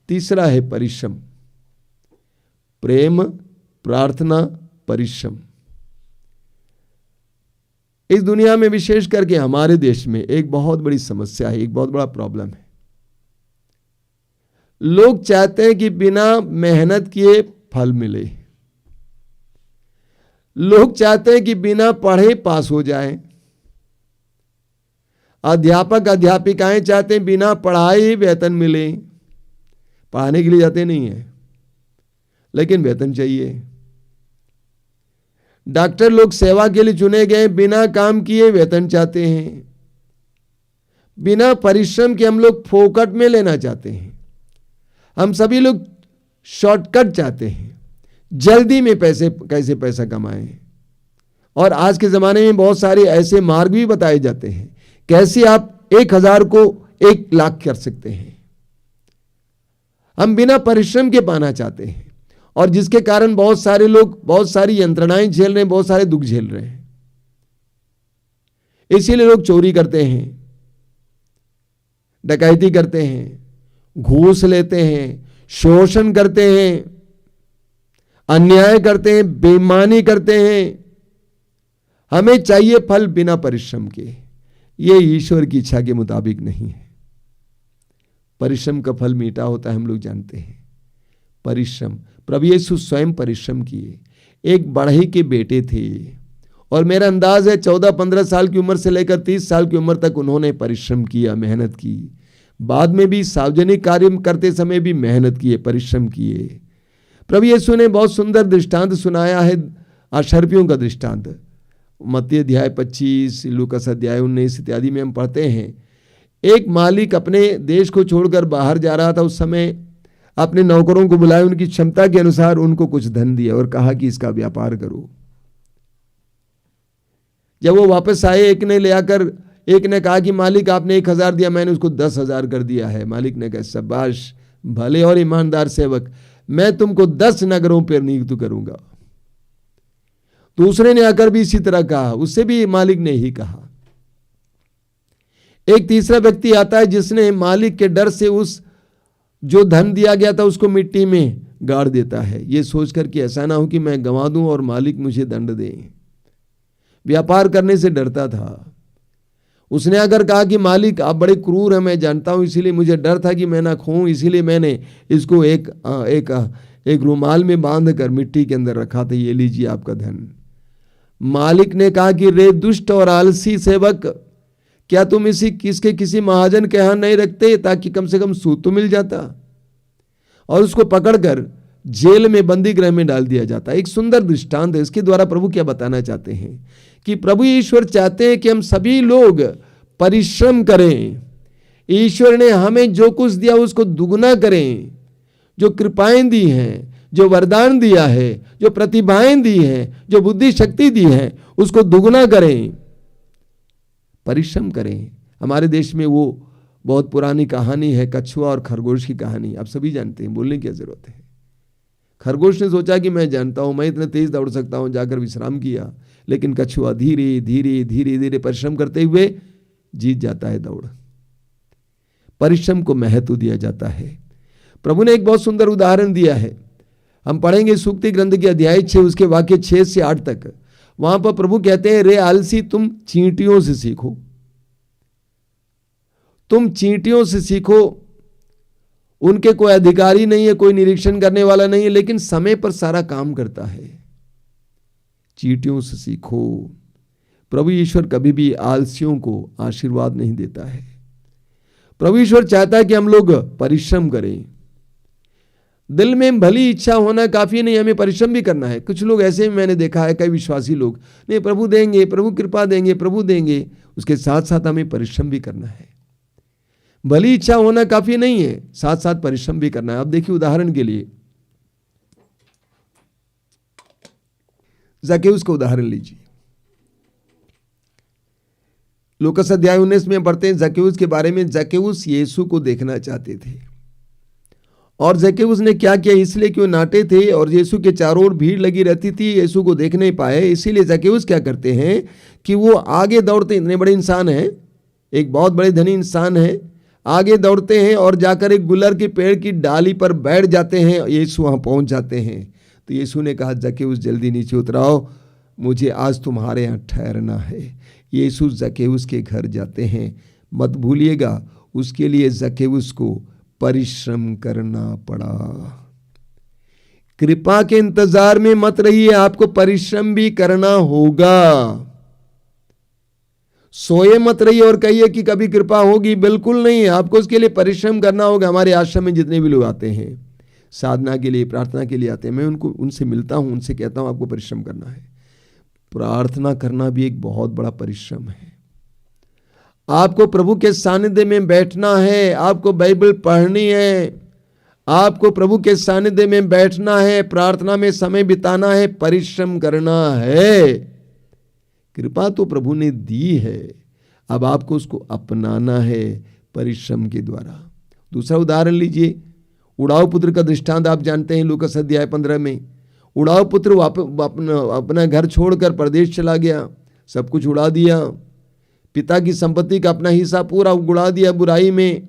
तीसरा है परिश्रम, प्रेम, प्रार्थना, परिश्रम। इस दुनिया में विशेष करके हमारे देश में एक बहुत बड़ी समस्या है, एक बहुत बड़ा प्रॉब्लम है। लोग चाहते हैं कि बिना मेहनत किए फल मिले। लोग चाहते हैं कि बिना पढ़े पास हो जाएं। अध्यापक अध्यापिकाएं चाहते हैं बिना पढ़ाई वेतन मिले। पढ़ाने के लिए जाते नहीं है लेकिन वेतन चाहिए। डॉक्टर लोग सेवा के लिए चुने गए, बिना काम किए वेतन चाहते हैं। बिना परिश्रम के हम लोग फोकट में लेना चाहते हैं। हम सभी लोग शॉर्टकट चाहते हैं, जल्दी में कैसे पैसा कमाएं। और आज के जमाने में बहुत सारे ऐसे मार्ग भी बताए जाते हैं कैसे आप 1000 को 1 लाख कर सकते हैं। हम बिना परिश्रम के पाना चाहते हैं और जिसके कारण बहुत सारे लोग बहुत सारी यंत्रणाएं झेल रहे हैं, बहुत सारे दुख झेल रहे हैं। इसीलिए लोग चोरी करते हैं, डकैती करते हैं, घूस लेते हैं, शोषण करते हैं, अन्याय करते हैं, बेईमानी करते हैं। हमें चाहिए फल बिना परिश्रम के। ये ईश्वर की इच्छा के मुताबिक नहीं है। परिश्रम का फल मीठा होता है, हम लोग जानते हैं। परिश्रम, प्रभु यीशु स्वयं परिश्रम किए। एक बढ़ई के बेटे थे और मेरा अंदाज है 14-15 साल की उम्र से लेकर 30 साल की उम्र तक उन्होंने परिश्रम किया, मेहनत की। बाद में भी सार्वजनिक कार्य करते समय भी मेहनत किए, परिश्रम किए। प्रभु यीशु ने बहुत सुंदर दृष्टांत सुनाया है, अशर्पियों का दृष्टांत। मत्ती अध्याय 25, लूकास अध्याय 19 इत्यादि में हम पढ़ते हैं। एक मालिक अपने देश को छोड़कर बाहर जा रहा था। उस समय अपने नौकरों को बुलाया, उनकी क्षमता के अनुसार उनको कुछ धन दिया और कहा कि इसका व्यापार करो। जब वो वापस आए, एक ने कहा कि मालिक आपने 1,000 दिया, मैंने उसको 10,000 कर दिया है। मालिक ने कहा शाबाश, भले और ईमानदार सेवक, मैं तुमको 10 नगरों पर नियुक्त करूंगा। दूसरे ने आकर भी इसी तरह कहा, उससे भी मालिक ने ही कहा। एक तीसरा व्यक्ति आता है जिसने मालिक के डर से उस जो धन दिया गया था उसको मिट्टी में गाड़ देता है, ये सोचकर कि ऐसा ना हो कि मैं गंवा दूं और मालिक मुझे दंड दे। व्यापार करने से डरता था। उसने अगर कहा कि मालिक आप बड़े क्रूर हैं, मैं जानता हूं, इसीलिए मुझे डर था कि मैं ना खोऊं, इसीलिए मैंने इसको एक रुमाल में बांध कर मिट्टी के अंदर रखा था, ये लीजिए आपका धन। मालिक ने कहा कि रे दुष्ट और आलसी सेवक, क्या तुम इसके किसी महाजन के यहां नहीं रखते ताकि कम से कम सूद तो मिल जाता। और उसको पकड़कर जेल में, बंदी गृह में डाल दिया जाता। एक सुंदर दृष्टांत है। इसके द्वारा प्रभु क्या बताना चाहते हैं कि प्रभु ईश्वर चाहते हैं कि हम सभी लोग परिश्रम करें। ईश्वर ने हमें जो कुछ दिया उसको दुगना करें। जो कृपाएं दी हैं, जो वरदान दिया है, जो प्रतिभाएं दी हैं, जो बुद्धि शक्ति दी है, उसको दुगना करें, परिश्रम करें। हमारे देश में वो बहुत पुरानी कहानी है, कछुआ और खरगोश की कहानी। आप सभी जानते हैं, बोलने की जरूरत है। खरगोश ने सोचा कि मैं जानता हूं, मैं इतना तेज दौड़ सकता हूं, जाकर विश्राम किया। लेकिन कछुआ धीरे धीरे धीरे धीरे परिश्रम करते हुए जीत जाता है दौड़। परिश्रम को महत्व दिया जाता है। प्रभु ने एक बहुत सुंदर उदाहरण दिया है। हम पढ़ेंगे सूक्ति ग्रंथ के अध्याय 6 उसके वाक्य 6 से 8 तक। वहां पर प्रभु कहते हैं, रे आलसी, तुम चींटियों से सीखो। तुम चींटियों से सीखो। उनके कोई अधिकारी नहीं है, कोई निरीक्षण करने वाला नहीं है, लेकिन समय पर सारा काम करता है। चींटियों से सीखो। प्रभु ईश्वर कभी भी आलसियों को आशीर्वाद नहीं देता है। प्रभु ईश्वर चाहता है कि हम लोग परिश्रम करें। दिल में भली इच्छा होना काफी नहीं, हमें परिश्रम भी करना है। कुछ लोग ऐसे भी मैंने देखा है, कई विश्वासी लोग, नहीं प्रभु देंगे, प्रभु कृपा देंगे, प्रभु देंगे, उसके साथ साथ हमें परिश्रम भी करना है। भली इच्छा होना काफी नहीं है, साथ साथ परिश्रम भी करना है। अब देखिए उदाहरण के लिए जक्केउस का उदाहरण लीजिए। लूकास अध्याय 19 में पढ़ते हैं जक्केउस के बारे में। जक्केउस यीशु को देखना चाहते थे और जक्केउस ने क्या किया, इसलिए कि वो नाटे थे और यीशु के चारों ओर भीड़ लगी रहती थी, यीशु को देख नहीं पाए। इसीलिए जक्केउस क्या करते हैं कि वो आगे दौड़ते, इतने बड़े इंसान हैं, एक बहुत बड़े धनी इंसान है, आगे दौड़ते हैं और जाकर एक गुलर के पेड़ की डाली पर बैठ जाते हैं। यीशु वहां पहुंच जाते हैं तो यीशु ने कहा, जक्केउस जल्दी नीचे उतराओ, मुझे आज तुम्हारे यहाँ ठहरना है। यीशु जक्केउस के घर जाते हैं। मत भूलिएगा, उसके लिए जक्केउस को परिश्रम करना पड़ा। कृपा के इंतजार में मत रहिए, आपको परिश्रम भी करना होगा। सोए मत रहिए और कहिए कि कभी कृपा होगी, बिल्कुल नहीं, आपको उसके लिए परिश्रम करना होगा। हमारे आश्रम में जितने भी लोग आते हैं साधना के लिए, प्रार्थना के लिए आते हैं, मैं उनसे मिलता हूं, उनसे कहता हूं आपको परिश्रम करना है। प्रार्थना करना भी एक बहुत बड़ा परिश्रम है। आपको प्रभु के सानिध्य में बैठना है, आपको बाइबल पढ़नी है, आपको प्रभु के सानिध्य में बैठना है, प्रार्थना में समय बिताना है, परिश्रम करना है। कृपा तो प्रभु ने दी है, अब आपको उसको अपनाना है परिश्रम के द्वारा। दूसरा उदाहरण लीजिए, उड़ाऊ पुत्र का दृष्टांत आप जानते हैं। लूकास अध्याय 15 में उड़ाऊ पुत्र अपना घर छोड़कर परदेश चला गया, सब कुछ उड़ा दिया, पिता की संपत्ति का अपना हिस्सा पूरा उड़ा दिया बुराई में।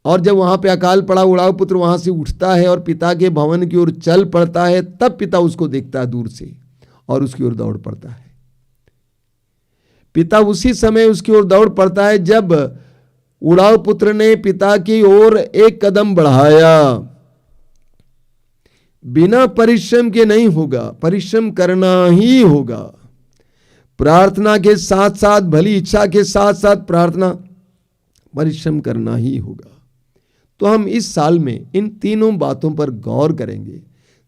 और जब वहां पे अकाल पड़ा, उड़ाऊ पुत्र वहां से उठता है और पिता के भवन की ओर चल पड़ता है, तब पिता उसको देखता है दूर से और उसकी ओर दौड़ पड़ता है। पिता उसी समय उसकी ओर दौड़ पड़ता है जब उड़ाऊ पुत्र ने पिता की ओर एक कदम बढ़ाया। बिना परिश्रम के नहीं होगा, परिश्रम करना ही होगा। प्रार्थना के साथ साथ, भली इच्छा के साथ साथ प्रार्थना, परिश्रम करना ही होगा। तो हम इस साल में इन तीनों बातों पर गौर करेंगे।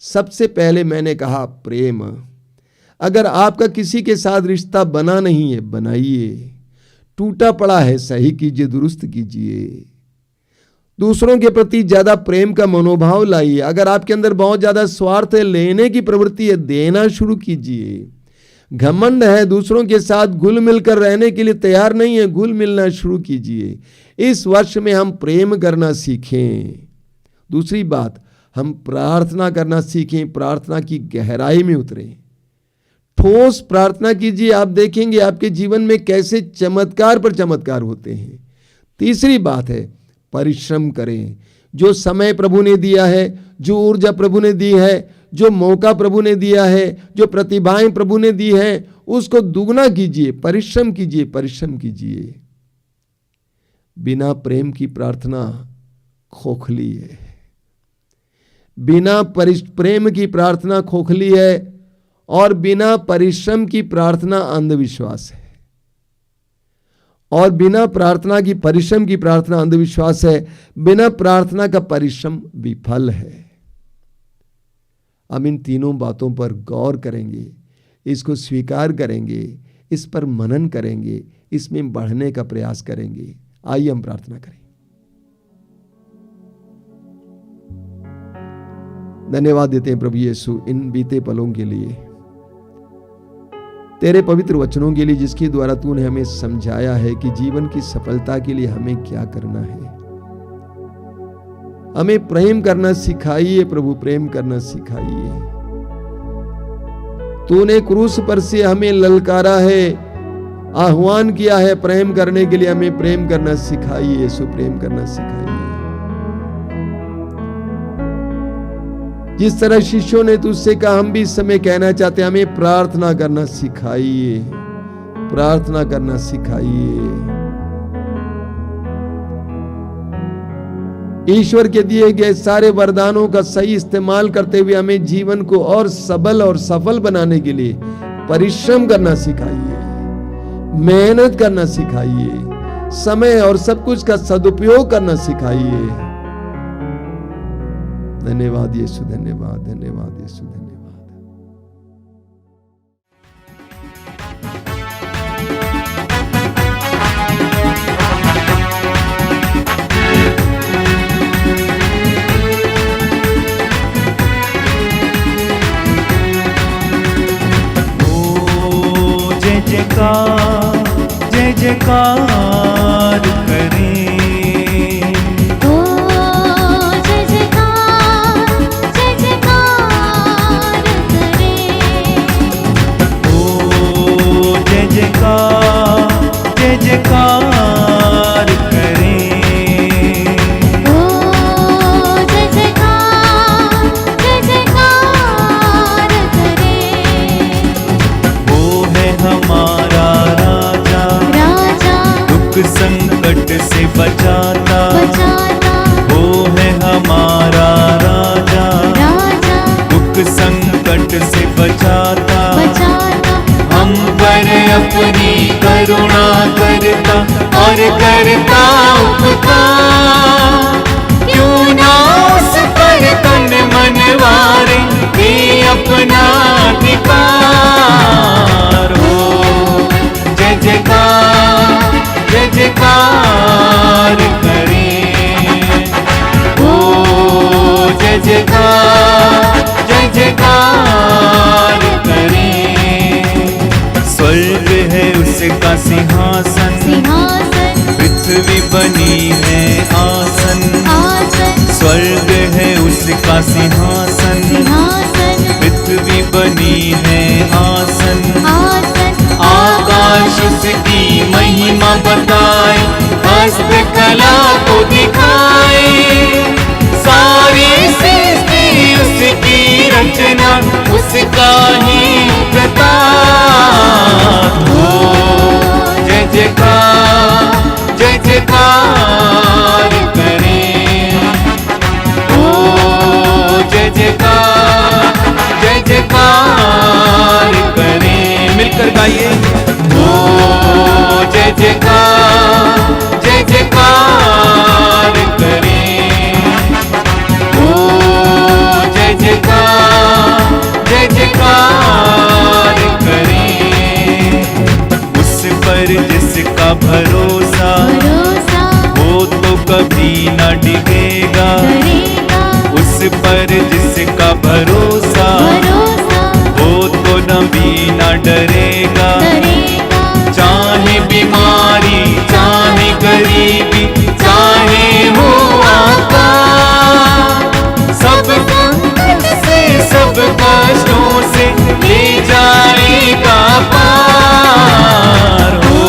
सबसे पहले मैंने कहा प्रेम। अगर आपका किसी के साथ रिश्ता बना नहीं है, बनाइए। टूटा पड़ा है, सही कीजिए, दुरुस्त कीजिए। दूसरों के प्रति ज्यादा प्रेम का मनोभाव लाइए। अगर आपके अंदर बहुत ज्यादा स्वार्थ है, लेने की प्रवृत्ति है, देना शुरू कीजिए। घमंड है, दूसरों के साथ घुल मिलकर रहने के लिए तैयार नहीं है, घुल मिलना शुरू कीजिए। इस वर्ष में हम प्रेम करना सीखें। दूसरी बात, हम प्रार्थना करना सीखें, प्रार्थना की गहराई में उतरें। ठोस प्रार्थना कीजिए, आप देखेंगे आपके जीवन में कैसे चमत्कार पर चमत्कार होते हैं। तीसरी बात है, परिश्रम करें। जो समय प्रभु ने दिया है, जो ऊर्जा प्रभु ने दी है, जो मौका प्रभु ने दिया है, जो प्रतिभाएं प्रभु ने दी है, उसको दुगना कीजिए, परिश्रम कीजिए, परिश्रम कीजिए। बिना प्रेम की प्रार्थना खोखली है। बिना प्रेम की प्रार्थना खोखली है और बिना परिश्रम की प्रार्थना अंधविश्वास है। और बिना प्रार्थना की परिश्रम की प्रार्थना अंधविश्वास है। बिना प्रार्थना का परिश्रम विफल है। हम इन तीनों बातों पर गौर करेंगे, इसको स्वीकार करेंगे, इस पर मनन करेंगे, इसमें बढ़ने का प्रयास करेंगे। आइए हम प्रार्थना करें। धन्यवाद देते हैं प्रभु यीशु इन बीते पलों के लिए, तेरे पवित्र वचनों के लिए, जिसके द्वारा तूने हमें समझाया है कि जीवन की सफलता के लिए हमें क्या करना है। हमें प्रेम करना सिखाइए प्रभु, प्रेम करना सिखाइए। तूने क्रूस पर से हमें ललकारा है, आह्वान किया है प्रेम करने के लिए। हमें प्रेम करना सिखाइए यीशु, प्रेम करना सिखाइए। जिस तरह शिष्यों ने तुझसे कहा, हम भी इस समय कहना चाहते हैं, हमें प्रार्थना करना सिखाइए, प्रार्थना करना सिखाइए। ईश्वर के दिए गए सारे वरदानों का सही इस्तेमाल करते हुए हमें जीवन को और सबल और सफल बनाने के लिए परिश्रम करना सिखाइए, मेहनत करना सिखाइए, समय और सब कुछ का सदुपयोग करना सिखाइए। धन्यवाद यीशु, धन्यवाद, धन्यवाद यीशु, धन्यवाद। जय जयकार, जय जयकार करें। ओ जय जयकार, जय जयकार करें। ओ जय जयकार, जय जयकार करें। ओ जय जयकार, जय जयकार करें। वो है हमारा राजा, राजा दुख संकट से बचाता। बचाता, वो है हमारा राजा, राजा दुख संकट से बचाता। बचाता। हम पर अपनी करुणा करता और करता उपकार। क्यों ना उस पर तन मन वारे, ये अपना अधिकार हो। जय जयकार, जय जयकार करें। ओ जय जयकार, जय जयकार करें। स्वर्ग है उसका सिंहासन, सिंहासन पृथ्वी बनी है आसन। आसन स्वर्ग है उसका सिंहासन, सिंहासन पृथ्वी बनी है आसन। आसन आकाश उसकी महिमा बताए, हस्तकला को दिखाए। सारी सृष्टि उसकी रचना, उसका ही प्रताप। हो जय जयकार, जय जयकार करें। ओ जय जयकार, जय जयकार करें। मिलकर गाइए। ओ जय जयकार, जय जयकार करें। ओ जय जयकार, जय जयकार करें। उस पर जिसका भरोसा भरोसा वो तो कभी न डिगेगा। करेगा, उस पर जिसका भरोसा भरोसा वो तो कभी न डरेगा। करेगा, चाहे बीमारी, चाहे गरीबी, चाहे हो आकाश, सब संकट से, सब कष्टों से ले जाएगा पार। हो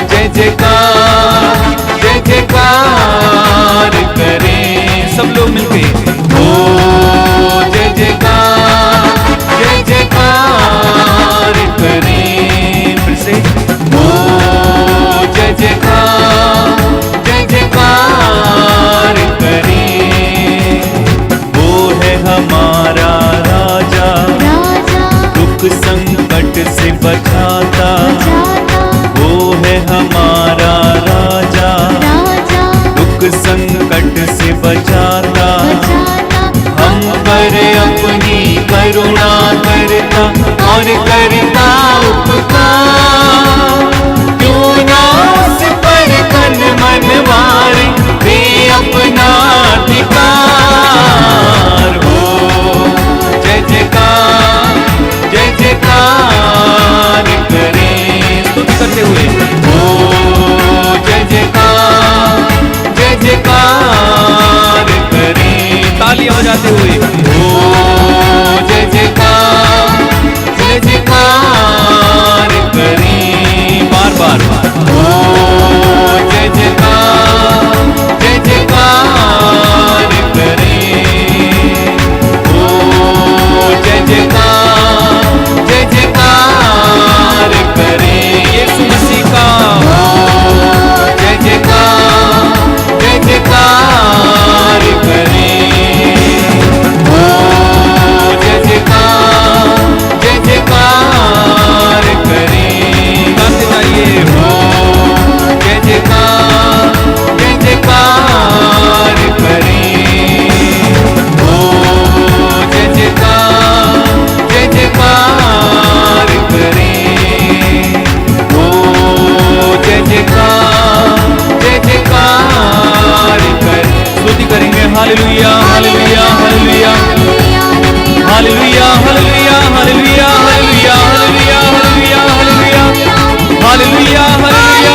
जय जयकार, जय जयकार करें। सब लोग मिलके हो जय जयकार, जय जयकार करें। फिर से हो जय जयकार, जय जयकार करें। वो है हमारा राजा, राजा दुख संकट से बचाता। बचाता, वो है हमारा राजा, राजा दुख संकट से बचाता। बचाता, हम पर अपनी करुणा करता और करता उपकार। क्यों ना उस पर तन मन मारे, दे अपना अधिकार। हो जय जयकार, जय जयकार करें। स्तुति करते हुए हो जय जयकार, जय जयकार करें। तालियां बजाते हुए ओ जय जयकार, जय जयकार करें। बार बार ओ जय जयकार, जय जयकार करें। ओ जय जयकार, जय जयकार करें। यीशु मसीह का ओ जय जयकार, जय जयकार करें। ओ जय जयकार, जय जयकार करें। गाते जाइए। ओ जय जयकार, जय जयकार करें। ओ जय जयकार, जय जयकार करें। ओ जय जयकार, जय जयकार करें। स्तुति करेंगे। Hallelujah hallelujah hallelujah hallelujah hallelujah hallelujah hallelujah hallelujah hallelujah hallelujah hallelujah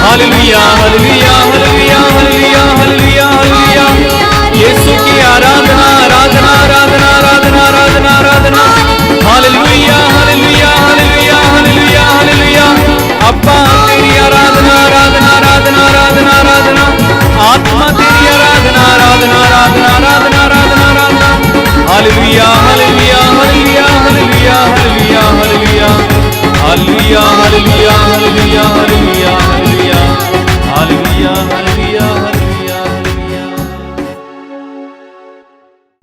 hallelujah hallelujah hallelujah hallelujah hallelujah. Yeshu की आराधना आराधना आराधना आराधना आराधना आराधना। Hallelujah hallelujah hallelujah hallelujah hallelujah. अब्बा तेरी आराधना आराधना आराधना आराधना आराधना। आत्मा तेरी आराधना आराधना आराधना आराधना आराधना आराधना। Hallelujah hallelujah hallelujah hallelujah hallelujah hallelujah hallelujah hallelujah hallelujah hallelujah hallelujah hallelujah hallelujah hallelujah.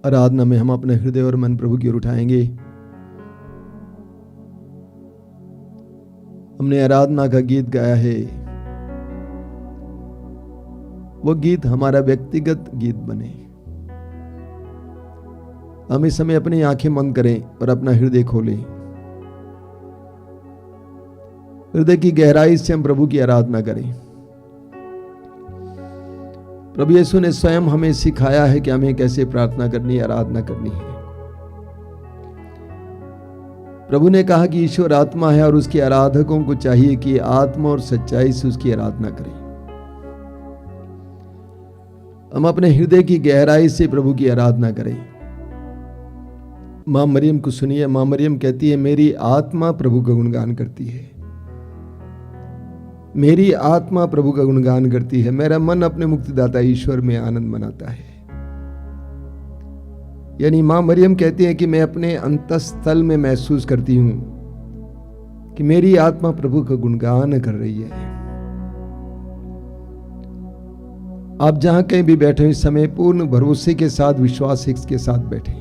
आराधना में हम अपने हृदय और मन प्रभु की ओर उठाएंगे। हमने आराधना का गीत गाया है, वो गीत हमारा व्यक्तिगत गीत बने। हम इस समय अपनी आंखें बंद करें और अपना हृदय खोलें। हृदय की गहराई से हम प्रभु की आराधना करें। प्रभु यीशु ने स्वयं हमें सिखाया है कि हमें कैसे प्रार्थना करनी, आराधना करनी है। प्रभु ने कहा कि ईश्वर आत्मा है और उसके आराधकों को चाहिए कि आत्मा और सच्चाई से उसकी आराधना करें। हम अपने हृदय की गहराई से प्रभु की आराधना करें। मां मरियम को सुनिए। मां मरियम कहती है, मेरी आत्मा प्रभु का गुणगान करती है। मेरी आत्मा प्रभु का गुणगान करती है, मेरा मन अपने मुक्तिदाता ईश्वर में आनंद मनाता है। यानी मां मरियम कहती है कि मैं अपने अंतस्थल में महसूस करती हूं कि मेरी आत्मा प्रभु का गुणगान कर रही है। आप जहां कहीं भी बैठे इस समय पूर्ण भरोसे के साथ, विश्वास के साथ बैठे,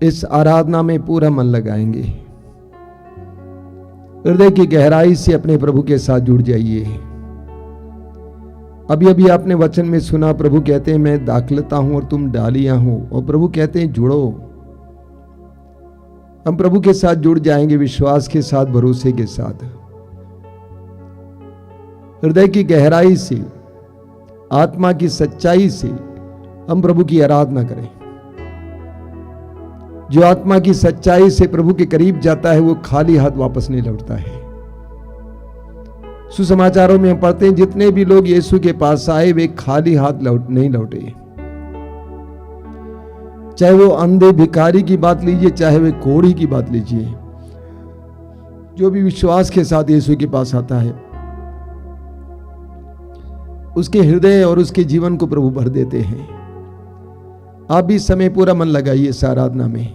इस आराधना में पूरा मन लगाएंगे। हृदय की गहराई से अपने प्रभु के साथ जुड़ जाइए। अभी अभी आपने वचन में सुना, प्रभु कहते हैं मैं दाखलता हूं और तुम डालियां हो, और प्रभु कहते हैं जुड़ो। हम प्रभु के साथ जुड़ जाएंगे, विश्वास के साथ, भरोसे के साथ, हृदय की गहराई से, आत्मा की सच्चाई से हम प्रभु की आराधना करें। जो आत्मा की सच्चाई से प्रभु के करीब जाता है वो खाली हाथ वापस नहीं लौटता है। सुसमाचारों में हम पढ़ते हैं जितने भी लोग यीशु के पास आए वे खाली हाथ नहीं लौटे। चाहे वो अंधे भिखारी की बात लीजिए, चाहे वे कोढ़ी की बात लीजिए, जो भी विश्वास के साथ यीशु के पास आता है उसके हृदय और उसके जीवन को प्रभु भर देते हैं। आप भी समय पूरा मन लगाइए इस आराधना में।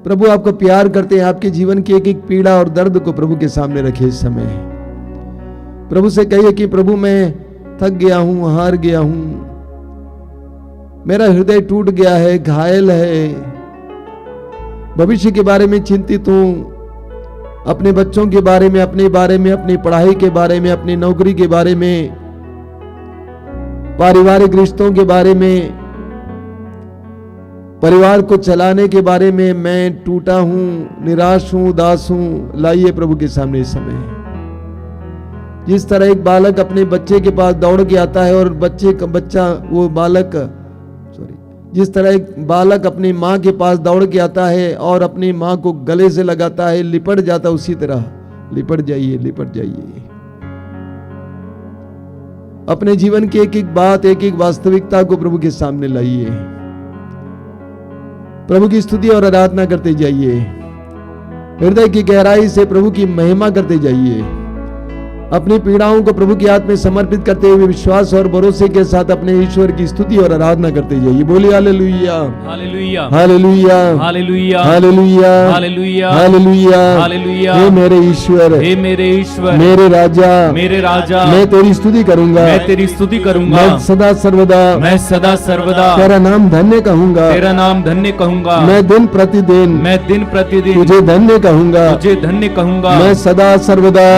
प्रभु आपको प्यार करते हैं। आपके जीवन की एक एक पीड़ा और दर्द को प्रभु के सामने रखे इस समय। प्रभु से कहिए कि प्रभु मैं थक गया हूं, हार गया हूं, मेरा हृदय टूट गया है, घायल है, भविष्य के बारे में चिंतित हूं, अपने बच्चों के बारे में, अपने बारे में, अपनी पढ़ाई के बारे में, अपनी नौकरी के बारे में, पारिवारिक रिश्तों के बारे में, परिवार को चलाने के बारे में मैं टूटा हूं, निराश हूं, उदास हूं। लाइए प्रभु के सामने इस समय। जिस तरह एक बालक अपने बच्चे के पास दौड़ के आता है और जिस तरह एक बालक अपनी माँ के पास दौड़ के आता है और अपनी माँ को गले से लगाता है, लिपट जाता, उसी तरह लिपट जाइए, लिपट जाइए। अपने जीवन की एक एक बात, एक एक वास्तविकता को प्रभु के सामने लाइए। प्रभु की स्तुति और आराधना करते जाइए। हृदय की गहराई से प्रभु की महिमा करते जाइए। अपनी पीड़ाओं को प्रभु के हाथ में समर्पित करते हुए विश्वास और भरोसे के साथ अपने ईश्वर की स्तुति और आराधना करते जाइए। बोलिए hallelujah, hallelujah, hallelujah, hallelujah, hallelujah, hallelujah, hallelujah, hallelujah. हे मेरे ईश्वर, हे मेरे ईश्वर, मेरे राजा, मेरे राजा, मैं तेरी स्तुति करूंगा, मैं तेरी स्तुति करूंगा, मैं सदा सर्वदा, मैं सदा सर्वदा तेरा नाम धन्य कहूंगा, तेरा नाम धन्य कहूंगा, मैं दिन प्रतिदिन तुझे धन्य कहूंगा, तुझे धन्य कहूंगा, मैं सदा सर्वदा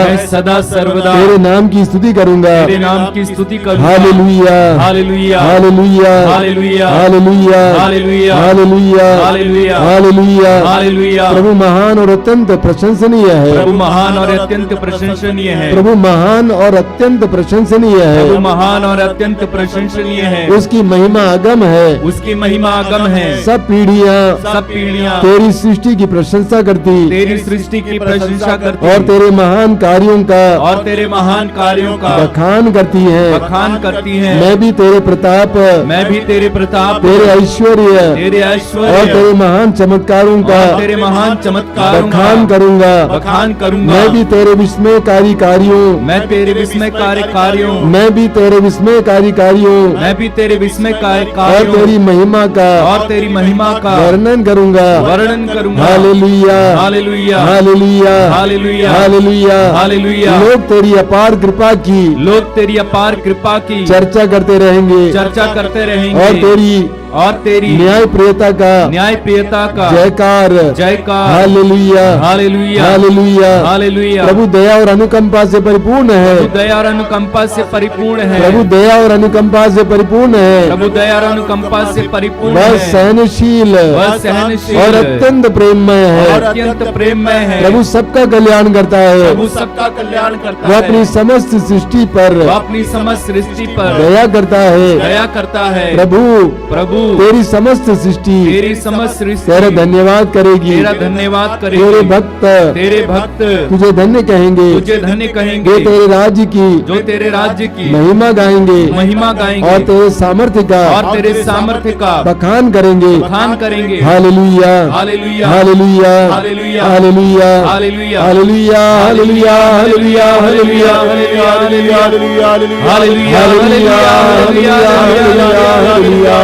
तेरे नाम की स्तुति करूंगा, तेरे नाम की स्तुति करूंगा। Hallelujah, hallelujah, hallelujah, hallelujah, hallelujah, hallelujah, hallelujah, hallelujah, hallelujah, hallelujah. प्रभु महान और अत्यंत प्रशंसनीय है, प्रभु महान और अत्यंत प्रशंसनीय है, प्रभु महान और अत्यंत प्रशंसनीय प्रभु है, महान और अत्यंत प्रशंसनीय है। उसकी महिमा अगम है, उसकी महिमा अगम है। सब पीढ़ियां तेरी सृष्टि की प्रशंसा करती, तेरी सृष्टि की प्रशंसा करती और तेरे महान कार्यों का और तेरे महान कार्यों का बखान करती है। बखान करती है। मैं भी तेरे प्रताप, मैं भी तेरे प्रताप, तेरे ऐश्वर्य तेरे और ऐश्वर्य तेरे महान चमत्कारों का और तेरे महान चमत्कारों बखान का करूंगा। बखान करूंगा। मैं भी तेरे विस्मयकारी कार्यों, मैं तेरे विस्मयकारी कार्यों, मैं भी तेरे विस्मयकारी कार्यों मैं भी तेरे विस्मयकारी और कार्यों तेरी महिमा का और तेरी महिमा का वर्णन करूंगा। वर्णन करूंगा। Hallelujah, hallelujah, hallelujah, hallelujah, hallelujah, hallelujah. लोग तेरी अपार कृपा की अपार कृपा की चर्चा करते रहेंगे और तेरी न्याय प्रियता का जयकार हालेलुया, हालेलुया, हालेलुया, हालेलुया। प्रभु दया और अनुकंपा से परिपूर्ण है, दया और अनुकंपा से परिपूर्ण है, प्रभु दया और अनुकंपा से परिपूर्ण है, प्रभु दया और अनुकंपा से परिपूर्ण वह है, सहनशील और अत्यंत प्रेममय है, अत्यंत प्रेममय है। प्रभु सबका कल्याण करता है, प्रभु सबका कल्याण करता वह है। अपनी समस्त सृष्टि पर अपनी समस्त सृष्टि पर दया करता है। दया करता है। प्रभु तेरी समस्त सृष्टि तेरी समस्त सृष्टि तेरा धन्यवाद करेगी, तेरा धन्यवाद तेरे करेगी। भक्त तेरे भक्त तुझे धन्य कहेंगे, तुझे धन्य जो कहेंगे, तेरे राज्य की जो तेरे राज्य की महिमा गाएंगे महिमा गाएंगे और तेरे सामर्थ्य का और तेरे सामर्थ्य का बखान करेंगे। बखान करेंगे। Hallelujah hallelujah hallelujah hallelujah hallelujah hallelujah hallelujah hallelujah hallelujah hallelujah hallelujah hallelujah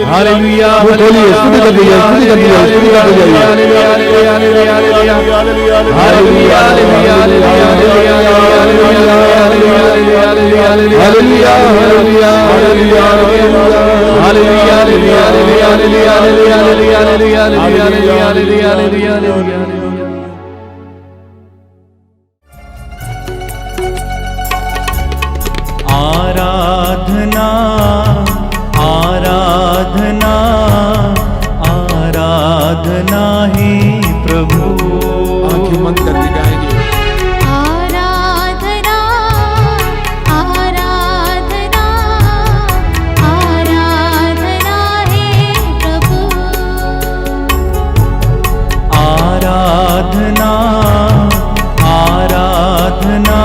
hallelujah वो बोलिए, स्तुति कर दीजिए, स्तुति कर दीजिए, स्तुति कर दीजिए। हालेलुया हालेलुया आराधना आराधना आराधना है प्रभु। आंखें बंद करके गाएंगे। आराधना आराधना आराधना है प्रभु। आराधना आराधना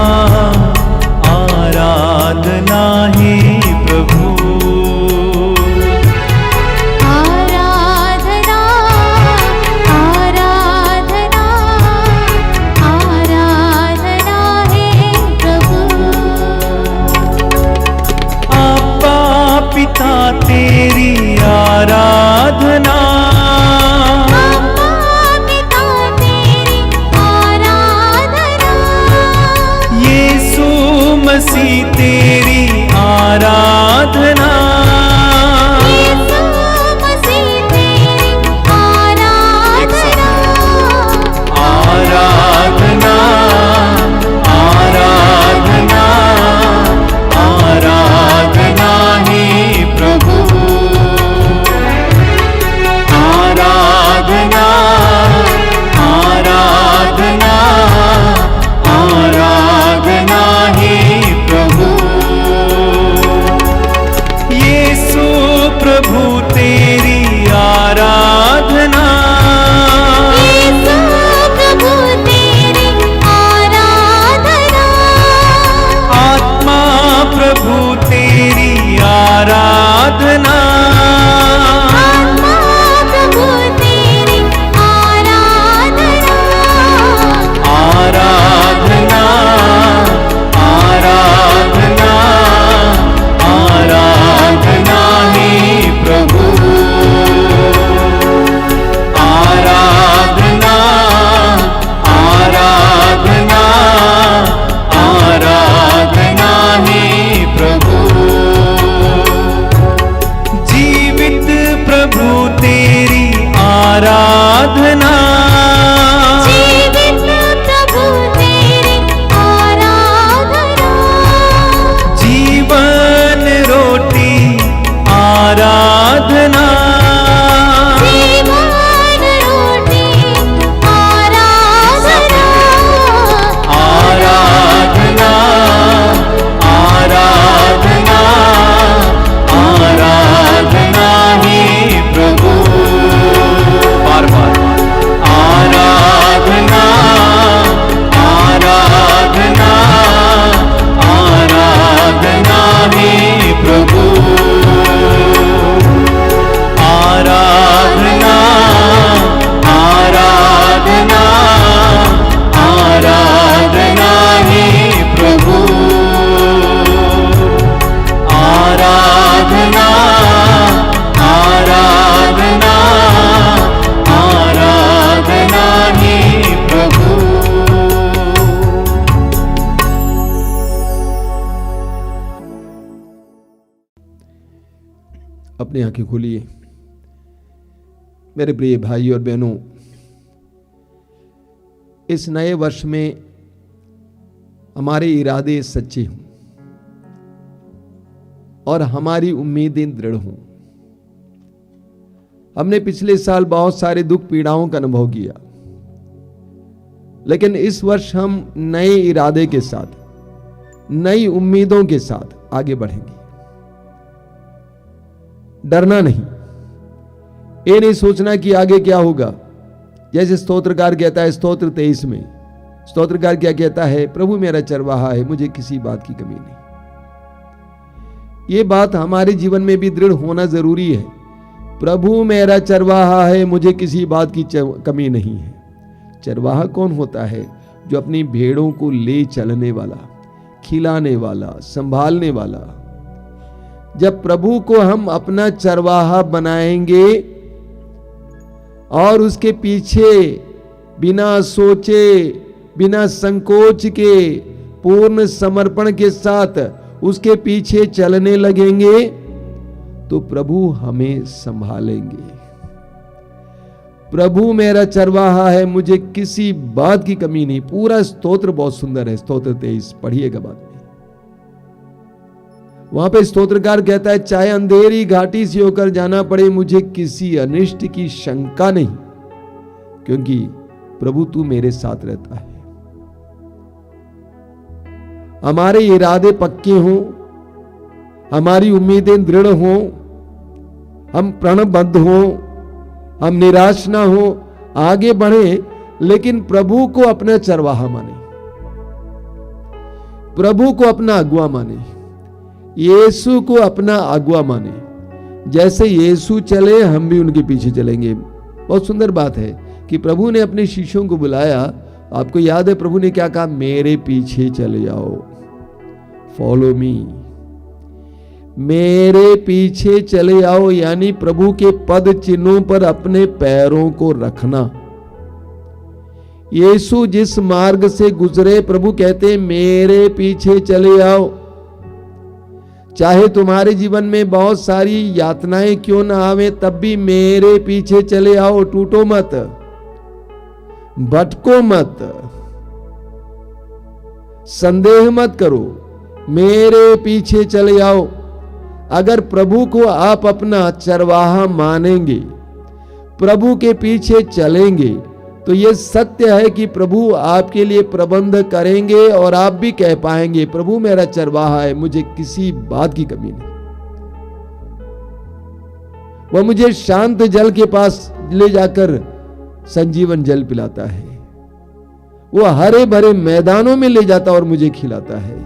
आराधना है प्रभु। आराधना आराधना आराधना है प्रभु। अब्बा पिता तेरी आराधना, अम्मा पिता तेरी आराधना। यीशु मसीह तेरी आराधना। यीशु मसीह तेरी आराधना। आराधना आराधना आराधना है प्रभु। आराधना आराधना आराधना है प्रभु। यीशु प्रभु तेरी आराधना। यीशु प्रभु तेरी आराधना। आत्मा प्रभु तेरी आराधना। आत्मा प्रभु तेरी आराधना। आराधना आराधना आराधना है प्रभु। आराधना आराधना आराधना है प्रभु। जीवित प्रभु तेरी आराधना। जीवित प्रभु तेरी आराधना। जीवन रोटी आराधना। जीवन रोटी आराधना। आराधना आराधना आराधना है प्रभु। बार बार आराधना आराधना आराधना है प्रभु। आराधना आराधना आराधना है प्रभु। आराधना आराधना आराधना है प्रभु। अपनी आंखें खोलिए। मेरे प्रिय भाई और बहनों, इस नए वर्ष में हमारे इरादे सच्चे हों और हमारी उम्मीदें दृढ़ हों। हमने पिछले साल बहुत सारे दुख पीड़ाओं का अनुभव किया, लेकिन इस वर्ष हम नए इरादे के साथ, नई उम्मीदों के साथ आगे बढ़ेंगे। डरना नहीं, ये नहीं सोचना कि आगे क्या होगा। जैसे स्तोत्रकार कहता है स्तोत्र 23 में, स्तोत्रकार क्या कहता है, प्रभु मेरा चरवाहा है, मुझे किसी बात की कमी नहीं। ये बात हमारे जीवन में भी दृढ़ होना जरूरी है। प्रभु मेरा चरवाहा है, मुझे किसी बात की कमी नहीं है। चरवाहा कौन होता है? जो अपनी भेड़ों को ले चलने वाला, खिलाने वाला, संभालने वाला। जब प्रभु को हम अपना चरवाहा बनाएंगे और उसके पीछे बिना सोचे, बिना संकोच के, पूर्ण समर्पण के साथ उसके पीछे चलने लगेंगे तो प्रभु हमें संभालेंगे। प्रभु मेरा चरवाहा है, मुझे किसी बात की कमी नहीं। पूरा स्तोत्र बहुत सुंदर है, स्तोत्र 23 पढ़िएगा बाद में। वहां पे स्तोत्रकार कहता है चाहे अंधेरी घाटी से होकर जाना पड़े, मुझे किसी अनिष्ट की शंका नहीं, क्योंकि प्रभु तू मेरे साथ रहता है। हमारे इरादे पक्के हों, हमारी उम्मीदें दृढ़ हों, हम प्रणबद्ध हों, हम निराश ना हो, आगे बढ़े, लेकिन प्रभु को अपना चरवाहा माने, प्रभु को अपना अगुआ माने, यीशु को अपना अगुआ माने। जैसे यीशु चले हम भी उनके पीछे चलेंगे। बहुत सुंदर बात है कि प्रभु ने अपने शिष्यों को बुलाया। आपको याद है प्रभु ने क्या कहा? मेरे पीछे चले जाओ, फॉलो मी। मेरे पीछे चले आओ, यानी प्रभु के पद चिन्हों पर अपने पैरों को रखना। यीशु जिस मार्ग से गुजरे, प्रभु कहते मेरे पीछे चले आओ। चाहे तुम्हारे जीवन में बहुत सारी यातनाएं क्यों ना आवे, तब भी मेरे पीछे चले आओ। टूटो मत, भटको मत, संदेह मत करो, मेरे पीछे चले आओ। अगर प्रभु को आप अपना चरवाहा मानेंगे, प्रभु के पीछे चलेंगे, तो यह सत्य है कि प्रभु आपके लिए प्रबंध करेंगे और आप भी कह पाएंगे प्रभु मेरा चरवाहा है, मुझे किसी बात की कमी नहीं। वह मुझे शांत जल के पास ले जाकर संजीवन जल पिलाता है, वो हरे भरे मैदानों में ले जाता और मुझे खिलाता है।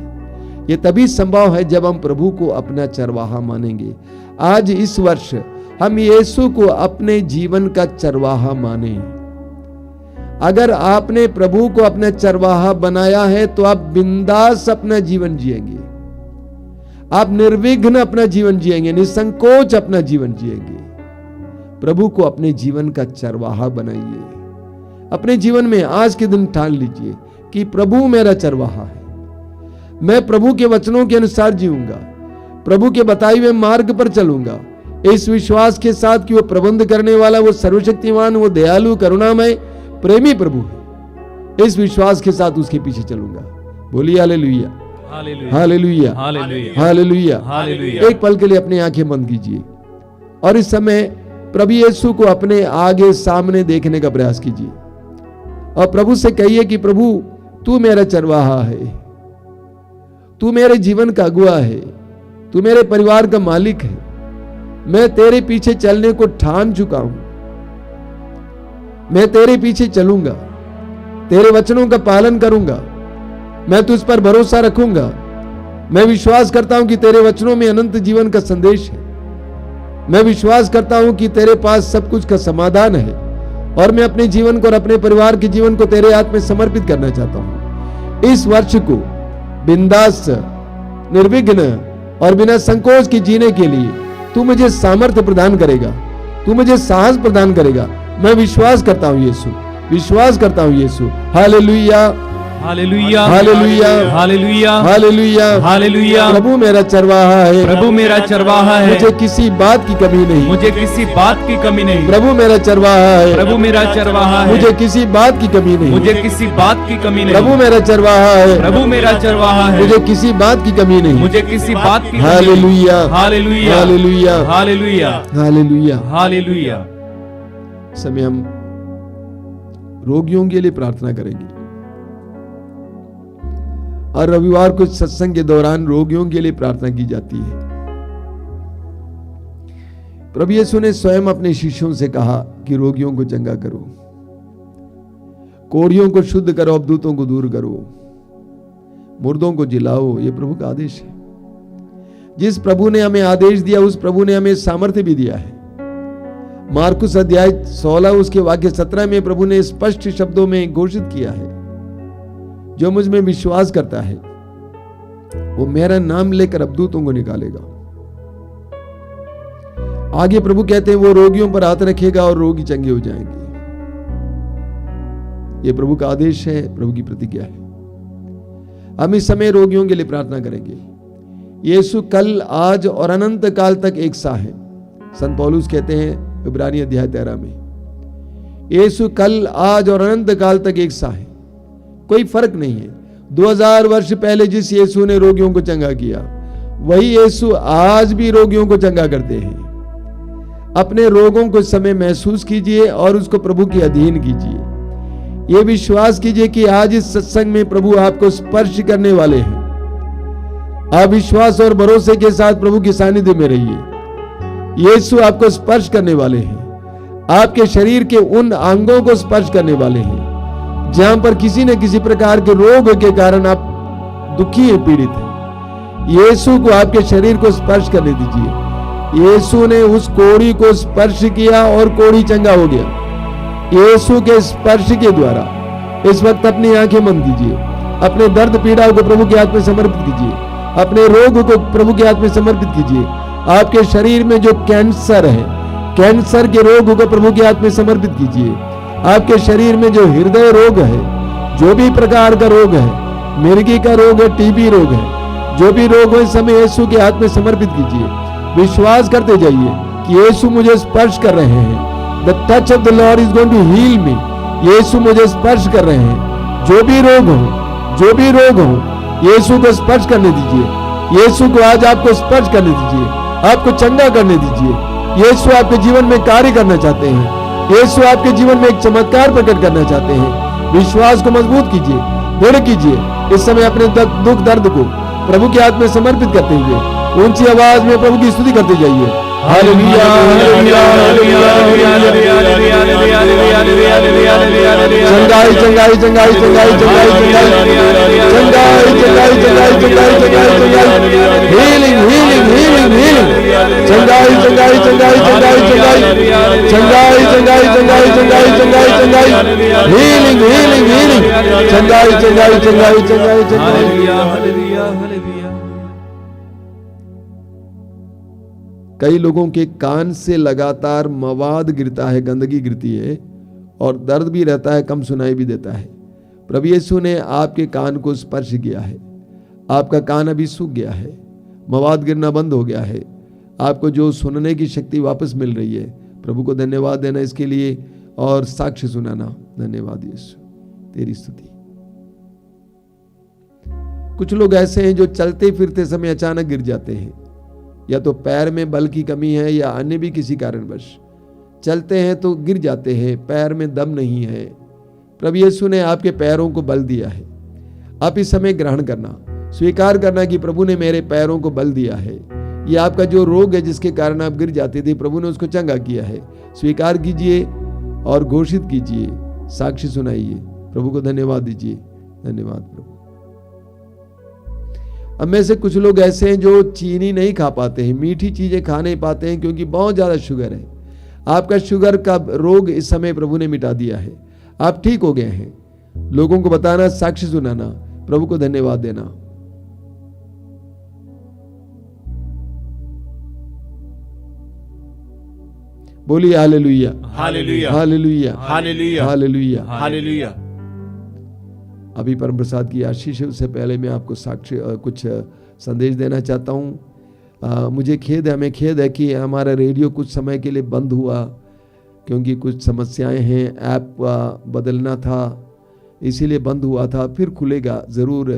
ये तभी संभव है जब हम प्रभु को अपना चरवाहा मानेंगे। आज इस वर्ष हम यीशु को अपने जीवन का चरवाहा माने। अगर आपने प्रभु को अपना चरवाहा बनाया है तो आप बिंदास अपना जीवन जिएंगे, आप निर्विघ्न अपना जीवन जिएंगे, निसंकोच अपना जीवन जिएंगे। प्रभु को अपने जीवन का चरवाहा बनाइए। अपने जीवन में आज के दिन ठान लीजिए कि प्रभु मेरा चरवाहा है, मैं प्रभु के वचनों के अनुसार जीऊंगा, प्रभु के बताए हुए मार्ग पर चलूंगा, इस विश्वास के साथ कि वो प्रबंध करने वाला, वो सर्वशक्तिमान, वो दयालु, करुणामय, प्रेमी प्रभु है। इस विश्वास के साथ उसके पीछे चलूंगा। बोलिए हालेलुया, हालेलुया, हालेलुया, हालेलुया। एक पल के लिए अपनी आंखें बंद कीजिए और इस समय प्रभु यीशु को अपने आगे सामने देखने का प्रयास कीजिए और प्रभु से कहिए कि प्रभु तू मेरा चरवाहा है, तू मेरे जीवन का अगुआ है, तू मेरे परिवार का मालिक है। मैं तेरे पीछे चलने को ठान चुका हूं, मैं तेरे पीछे चलूंगा, तेरे वचनों का पालन करूंगा, मैं तुझ पर भरोसा रखूंगा। मैं विश्वास करता हूं कि तेरे वचनों में अनंत जीवन का संदेश है। मैं विश्वास करता हूं कि तेरे पास सब कुछ का समाधान है और मैं अपने जीवन को और अपने परिवार के जीवन को तेरे हाथ में समर्पित करना चाहता हूं। इस वर्ष को बिंदास, निर्विघ्न और बिना संकोच के जीने के लिए तू मुझे सामर्थ्य प्रदान करेगा, तू मुझे साहस प्रदान करेगा। मैं विश्वास करता हूं यीशु, विश्वास करता हूं Yeshu. Hallelujah, hallelujah, hallelujah, hallelujah, hallelujah, hallelujah. प्रभु मेरा चरवाहा है, प्रभु मेरा चरवाहा है, मुझे किसी बात की कमी नहीं, मुझे किसी बात की कमी नहीं। प्रभु मेरा चरवाहा है, प्रभु मेरा चरवाहा है, मुझे किसी बात की कमी नहीं, मुझे किसी बात की कमी नहीं। प्रभु मेरा चरवाहा है, प्रभु मेरा चरवाहा है, मुझे किसी बात की कमी नहीं, मुझे किसी बात की कमी नहीं। Hallelujah, hallelujah, hallelujah, hallelujah, hallelujah. Hallelujah. समय हम रोगियों के लिए प्रार्थना करेंगे और रविवार को सत्संग के दौरान रोगियों के लिए प्रार्थना की जाती है। प्रभु यीशु ने स्वयं अपने शिष्यों से कहा कि रोगियों को चंगा करो, कोढ़ियों को शुद्ध करो, अबदूतों को दूर करो, मुर्दों को जिलाओ। ये प्रभु का आदेश है। जिस प्रभु ने हमें आदेश दिया उस प्रभु ने हमें सामर्थ्य भी दिया है। मार्कुस अध्याय 16 उसके वाक्य 17 में प्रभु ने स्पष्ट शब्दों में घोषित किया है, जो मुझ में विश्वास करता है वो मेरा नाम लेकर अबदूतों को निकालेगा। आगे प्रभु कहते हैं वो रोगियों पर हाथ रखेगा और रोगी चंगे हो जाएंगे। ये प्रभु का आदेश है, प्रभु की प्रतिज्ञा है। हम इस समय रोगियों के लिए प्रार्थना करेंगे। यीशु कल, आज और अनंत काल तक एक सा है। संत पौलुस कहते हैं इब्रानी अध्याय 13 में, यीशु कल, आज और अनंत काल तक एक सा है, कोई फर्क नहीं है। 2000 वर्ष पहले जिस यीशु ने रोगियों को चंगा किया वही यीशु आज भी रोगियों को चंगा करते हैं। अपने रोगों को इस समय महसूस कीजिए और उसको प्रभु के अधीन कीजिए। ये विश्वास कीजिए कि आज इस सत्संग में प्रभु आपको स्पर्श करने वाले हैं। आप विश्वास और भरोसे के साथ प्रभु के सानिध्य में रहिए। यीशु आपको स्पर्श करने वाले हैं, आपके शरीर के उन अंगों को स्पर्श करने वाले हैं जहां पर किसी न किसी प्रकार के रोग के कारण आप दुखी हैं, पीड़ित हैं। यीशु को आपके शरीर को स्पर्श करने दीजिए। यीशु ने उस कोढ़ी को स्पर्श किया और कोढ़ी चंगा हो गया। यीशु के स्पर्श के द्वारा इस वक्त अपनी आंखें बंद कीजिए, अपने दर्द पीड़ा को प्रभु के हाथ में समर्पित कीजिए, अपने रोग को प्रभु के हाथ में समर्पित कीजिए। आपके शरीर में जो कैंसर है, कैंसर के रोग को प्रभु के हाथ में समर्पित कीजिए। आपके शरीर में जो हृदय रोग है, जो भी प्रकार का रोग है, मिर्गी का रोग है, टीबी रोग है, जो भी रोग हो इस समय यीशु के हाथ में समर्पित कीजिए। विश्वास करते जाइए कि यीशु मुझे स्पर्श कर रहे हैं। The touch of the Lord is going to heal me. यीशु मुझे स्पर्श कर रहे हैं। जो भी रोग हो, जो भी रोग हो, यीशु को स्पर्श करने दीजिए। यीशु को आज आपको स्पर्श करने दीजिए, आपको चंगा करने दीजिए। यीशु आपके जीवन में कार्य करना चाहते हैं। यीशु आपके जीवन में एक चमत्कार प्रकट करना चाहते हैं। विश्वास को मजबूत कीजिए, दृढ़ कीजिए। इस समय अपने दुख दर्द को प्रभु के हाथ में समर्पित करते हुए ऊंची आवाज में प्रभु की स्तुति करते जाइए। हालेलुया, हालेलुया, चंगाई चंगाई चंगाई चंगाई चंगाई चंगाई चंगाई चंगाई चंगाई चंगाई चंगाई हीलिंग हीलिंग हीलिंग हीलिंग चंगाई चंगाई चंगाई चंगाई चंगाई चंगाई चंगाई चंगाई चंगाई चंगाई चंगाई हीलिंग हीलिंग हीलिंग चंगाई चंगाई चंगाई चंगाई चंगाई। कई लोगों के कान से लगातार मवाद गिरता है, गंदगी गिरती है और दर्द भी रहता है, कम सुनाई भी देता है। प्रभु यीशु ने आपके कान को स्पर्श किया है। आपका कान अभी सूख गया है, मवाद गिरना बंद हो गया है। आपको जो सुनने की शक्ति वापस मिल रही है, प्रभु को धन्यवाद देना इसके लिए और साक्ष्य सुनाना। धन्यवाद यीशु, तेरी स्तुति। कुछ लोग ऐसे हैं जो चलते फिरते समय अचानक गिर जाते हैं, या तो पैर में बल की कमी है या अन्य भी किसी कारणवश चलते हैं तो गिर जाते हैं, पैर में दम नहीं है। प्रभु यीशु ने आपके पैरों को बल दिया है। आप इस समय ग्रहण करना, स्वीकार करना कि प्रभु ने मेरे पैरों को बल दिया है। ये आपका जो रोग है जिसके कारण आप गिर जाते थे, प्रभु ने उसको चंगा किया है। स्वीकार कीजिए और घोषित कीजिए, साक्षी सुनाइए, प्रभु को धन्यवाद दीजिए। धन्यवाद प्रभु। अब में से कुछ लोग ऐसे हैं जो चीनी नहीं खा पाते हैं, मीठी चीजें खा नहीं पाते हैं क्योंकि बहुत ज्यादा शुगर है। आपका शुगर का रोग इस समय प्रभु ने मिटा दिया है, आप ठीक हो गए हैं। लोगों को बताना, साक्ष्य सुनाना, प्रभु को धन्यवाद देना। बोलिए hallelujah, hallelujah, hallelujah, hallelujah, hallelujah, hallelujah. अभी परम प्रसाद की आशीष है, उससे पहले मैं आपको साक्ष्य कुछ संदेश देना चाहता हूँ। मुझे खेद है, हमें खेद है कि हमारा रेडियो कुछ समय के लिए बंद हुआ क्योंकि कुछ समस्याएं हैं, ऐप बदलना था इसीलिए बंद हुआ था। फिर खुलेगा ज़रूर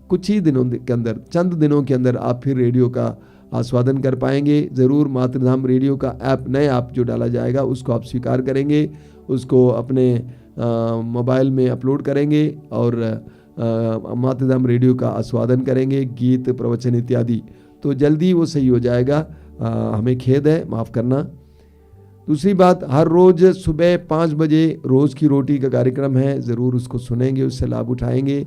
कुछ ही दिनों के अंदर, चंद दिनों के अंदर आप फिर रेडियो का आस्वादन कर पाएंगे। ज़रूर मातृधाम रेडियो का ऐप, नए ऐप जो डाला जाएगा उसको आप स्वीकार करेंगे, उसको अपने मोबाइल में अपलोड करेंगे और मातृधाम रेडियो का आस्वादन करेंगे, गीत, प्रवचन इत्यादि। तो जल्दी वो सही हो जाएगा। हमें खेद है, माफ़ करना। दूसरी बात, हर रोज़ सुबह 5 बजे रोज़ की रोटी का कार्यक्रम है, ज़रूर उसको सुनेंगे, उससे लाभ उठाएंगे।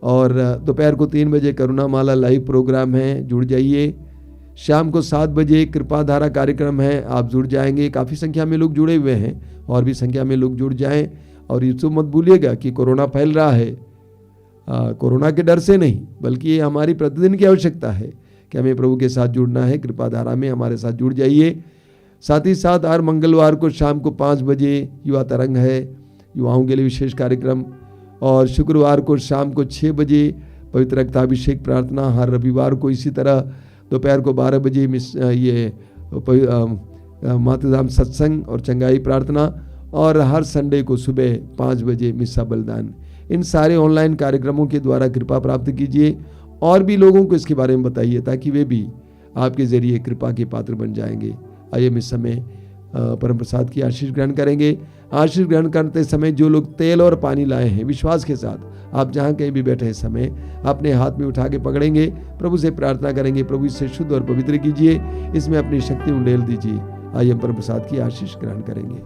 और दोपहर को 3 बजे करुणा माला लाइव प्रोग्राम है, जुड़ जाइए। शाम को 7 बजे कृपा धारा कार्यक्रम है, आप जुड़ जाएंगे। काफ़ी संख्या में लोग जुड़े हुए हैं, और भी संख्या में लोग जुड़ जाएं। और ये तो मत भूलिएगा कि कोरोना फैल रहा है, कोरोना के डर से नहीं, बल्कि ये हमारी प्रतिदिन की आवश्यकता है कि हमें प्रभु के साथ जुड़ना है। कृपा धारा में हमारे साथ जुड़ जाइए। साथ ही साथ हर मंगलवार को शाम को 5 बजे युवा तरंग है, युवाओं के लिए विशेष कार्यक्रम। और शुक्रवार को शाम को 6 बजे पवित्र रक्ताभिषेक प्रार्थना। हर रविवार को इसी तरह दोपहर को 12 बजे मातृधाम सत्संग और चंगाई प्रार्थना। और हर संडे को सुबह 5 बजे मिस्सा बलिदान। इन सारे ऑनलाइन कार्यक्रमों के द्वारा कृपा प्राप्त कीजिए, और भी लोगों को इसके बारे में बताइए, ताकि वे भी आपके जरिए कृपा के पात्र बन जाएंगे। आइए हम इस समय परम प्रसाद की आशीष ग्रहण करेंगे। आशीष ग्रहण करते समय जो लोग तेल और पानी लाए हैं, विश्वास के साथ आप जहाँ कहीं भी बैठे इस समय अपने हाथ में उठा के पकड़ेंगे, प्रभु से प्रार्थना करेंगे, प्रभु इसे शुद्ध और पवित्र कीजिए, इसमें अपनी शक्ति उंडेल दीजिए। आइए हम परम प्रसाद की आशीष ग्रहण करेंगे।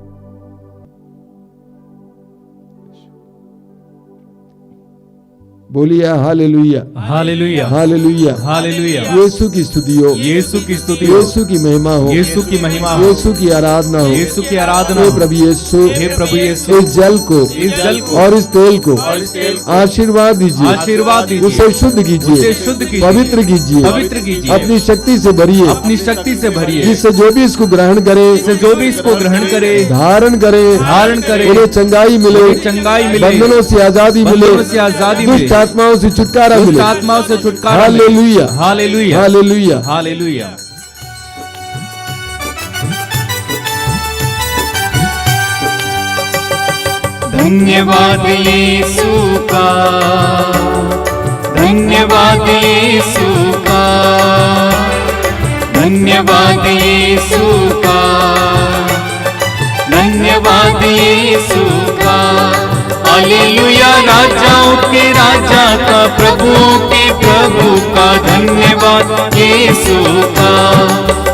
बोलिए hallelujah, hallelujah, hallelujah, hallelujah. Yeshu की स्तुति हो, यीशु की स्तुति हो, यीशु की महिमा हो, यीशु की महिमा हो, यीशु की आराधना हो, यीशु की आराधना हे हो। प्रभु यीशु, हे प्रभु यीशु, इस जल को, इस जल को और इस तेल को और इस तेल को आशीर्वाद दीजिए, आशीर्वाद दीजिए, उसे शुद्ध कीजिए, उसे शुद्ध कीजिए, पवित्र कीजिए, पवित्र कीजिए, अपनी शक्ति से भरिए, अपनी शक्ति से भरिए, जिससे जो भी इसको ग्रहण करे, जिससे जो भी इसको ग्रहण करे, धारण करे, धारण करे, उन्हें चंगाई मिले, उन्हें चंगाई मिले, बंधनों से आजादी मिले, बंधनों से आजादी मिले, दुष्ट आत्माओं से छुटकारा दुष्ट मिले। आत्माओं से छुटकारा हालेलुया, हालेलुया, हालेलुया, हालेलुया। धन्यवाद यीशु का, धन्यवाद यीशु का, धन्यवाद यीशु का, धन्यवाद यीशु का। हालेलुया, राजाओं के राजा का, प्रभुओं के प्रभु का, धन्यवाद यीशु का।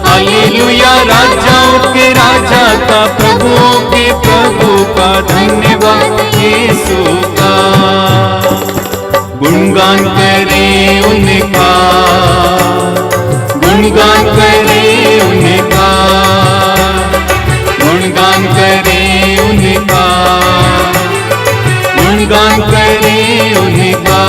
हालेलुया, राजाओं के राजा का, प्रभुओं के प्रभु का, धन्यवाद यीशु का। गुणगान करे उनका, गुणगान करे उनका, गुणगान करे उनका, गुणगान करे उनका।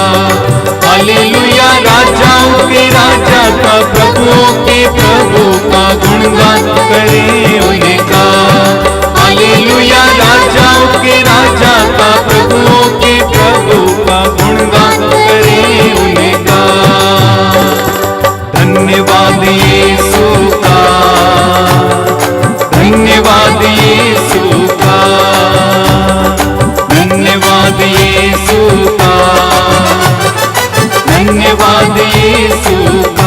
हालेलुया, राजाओं के राजा का, प्रभुओं के प्रभु का, गुणगान करे उनका। हालेलुया, राजाओं के राजा का, प्रभुओं के प्रभु का, गुणगान करे उनका। धन्यवाद यीशु का, धन्यवाद यीशु का, धन्यवाद यीशु का, धन्यवाद यीशु का।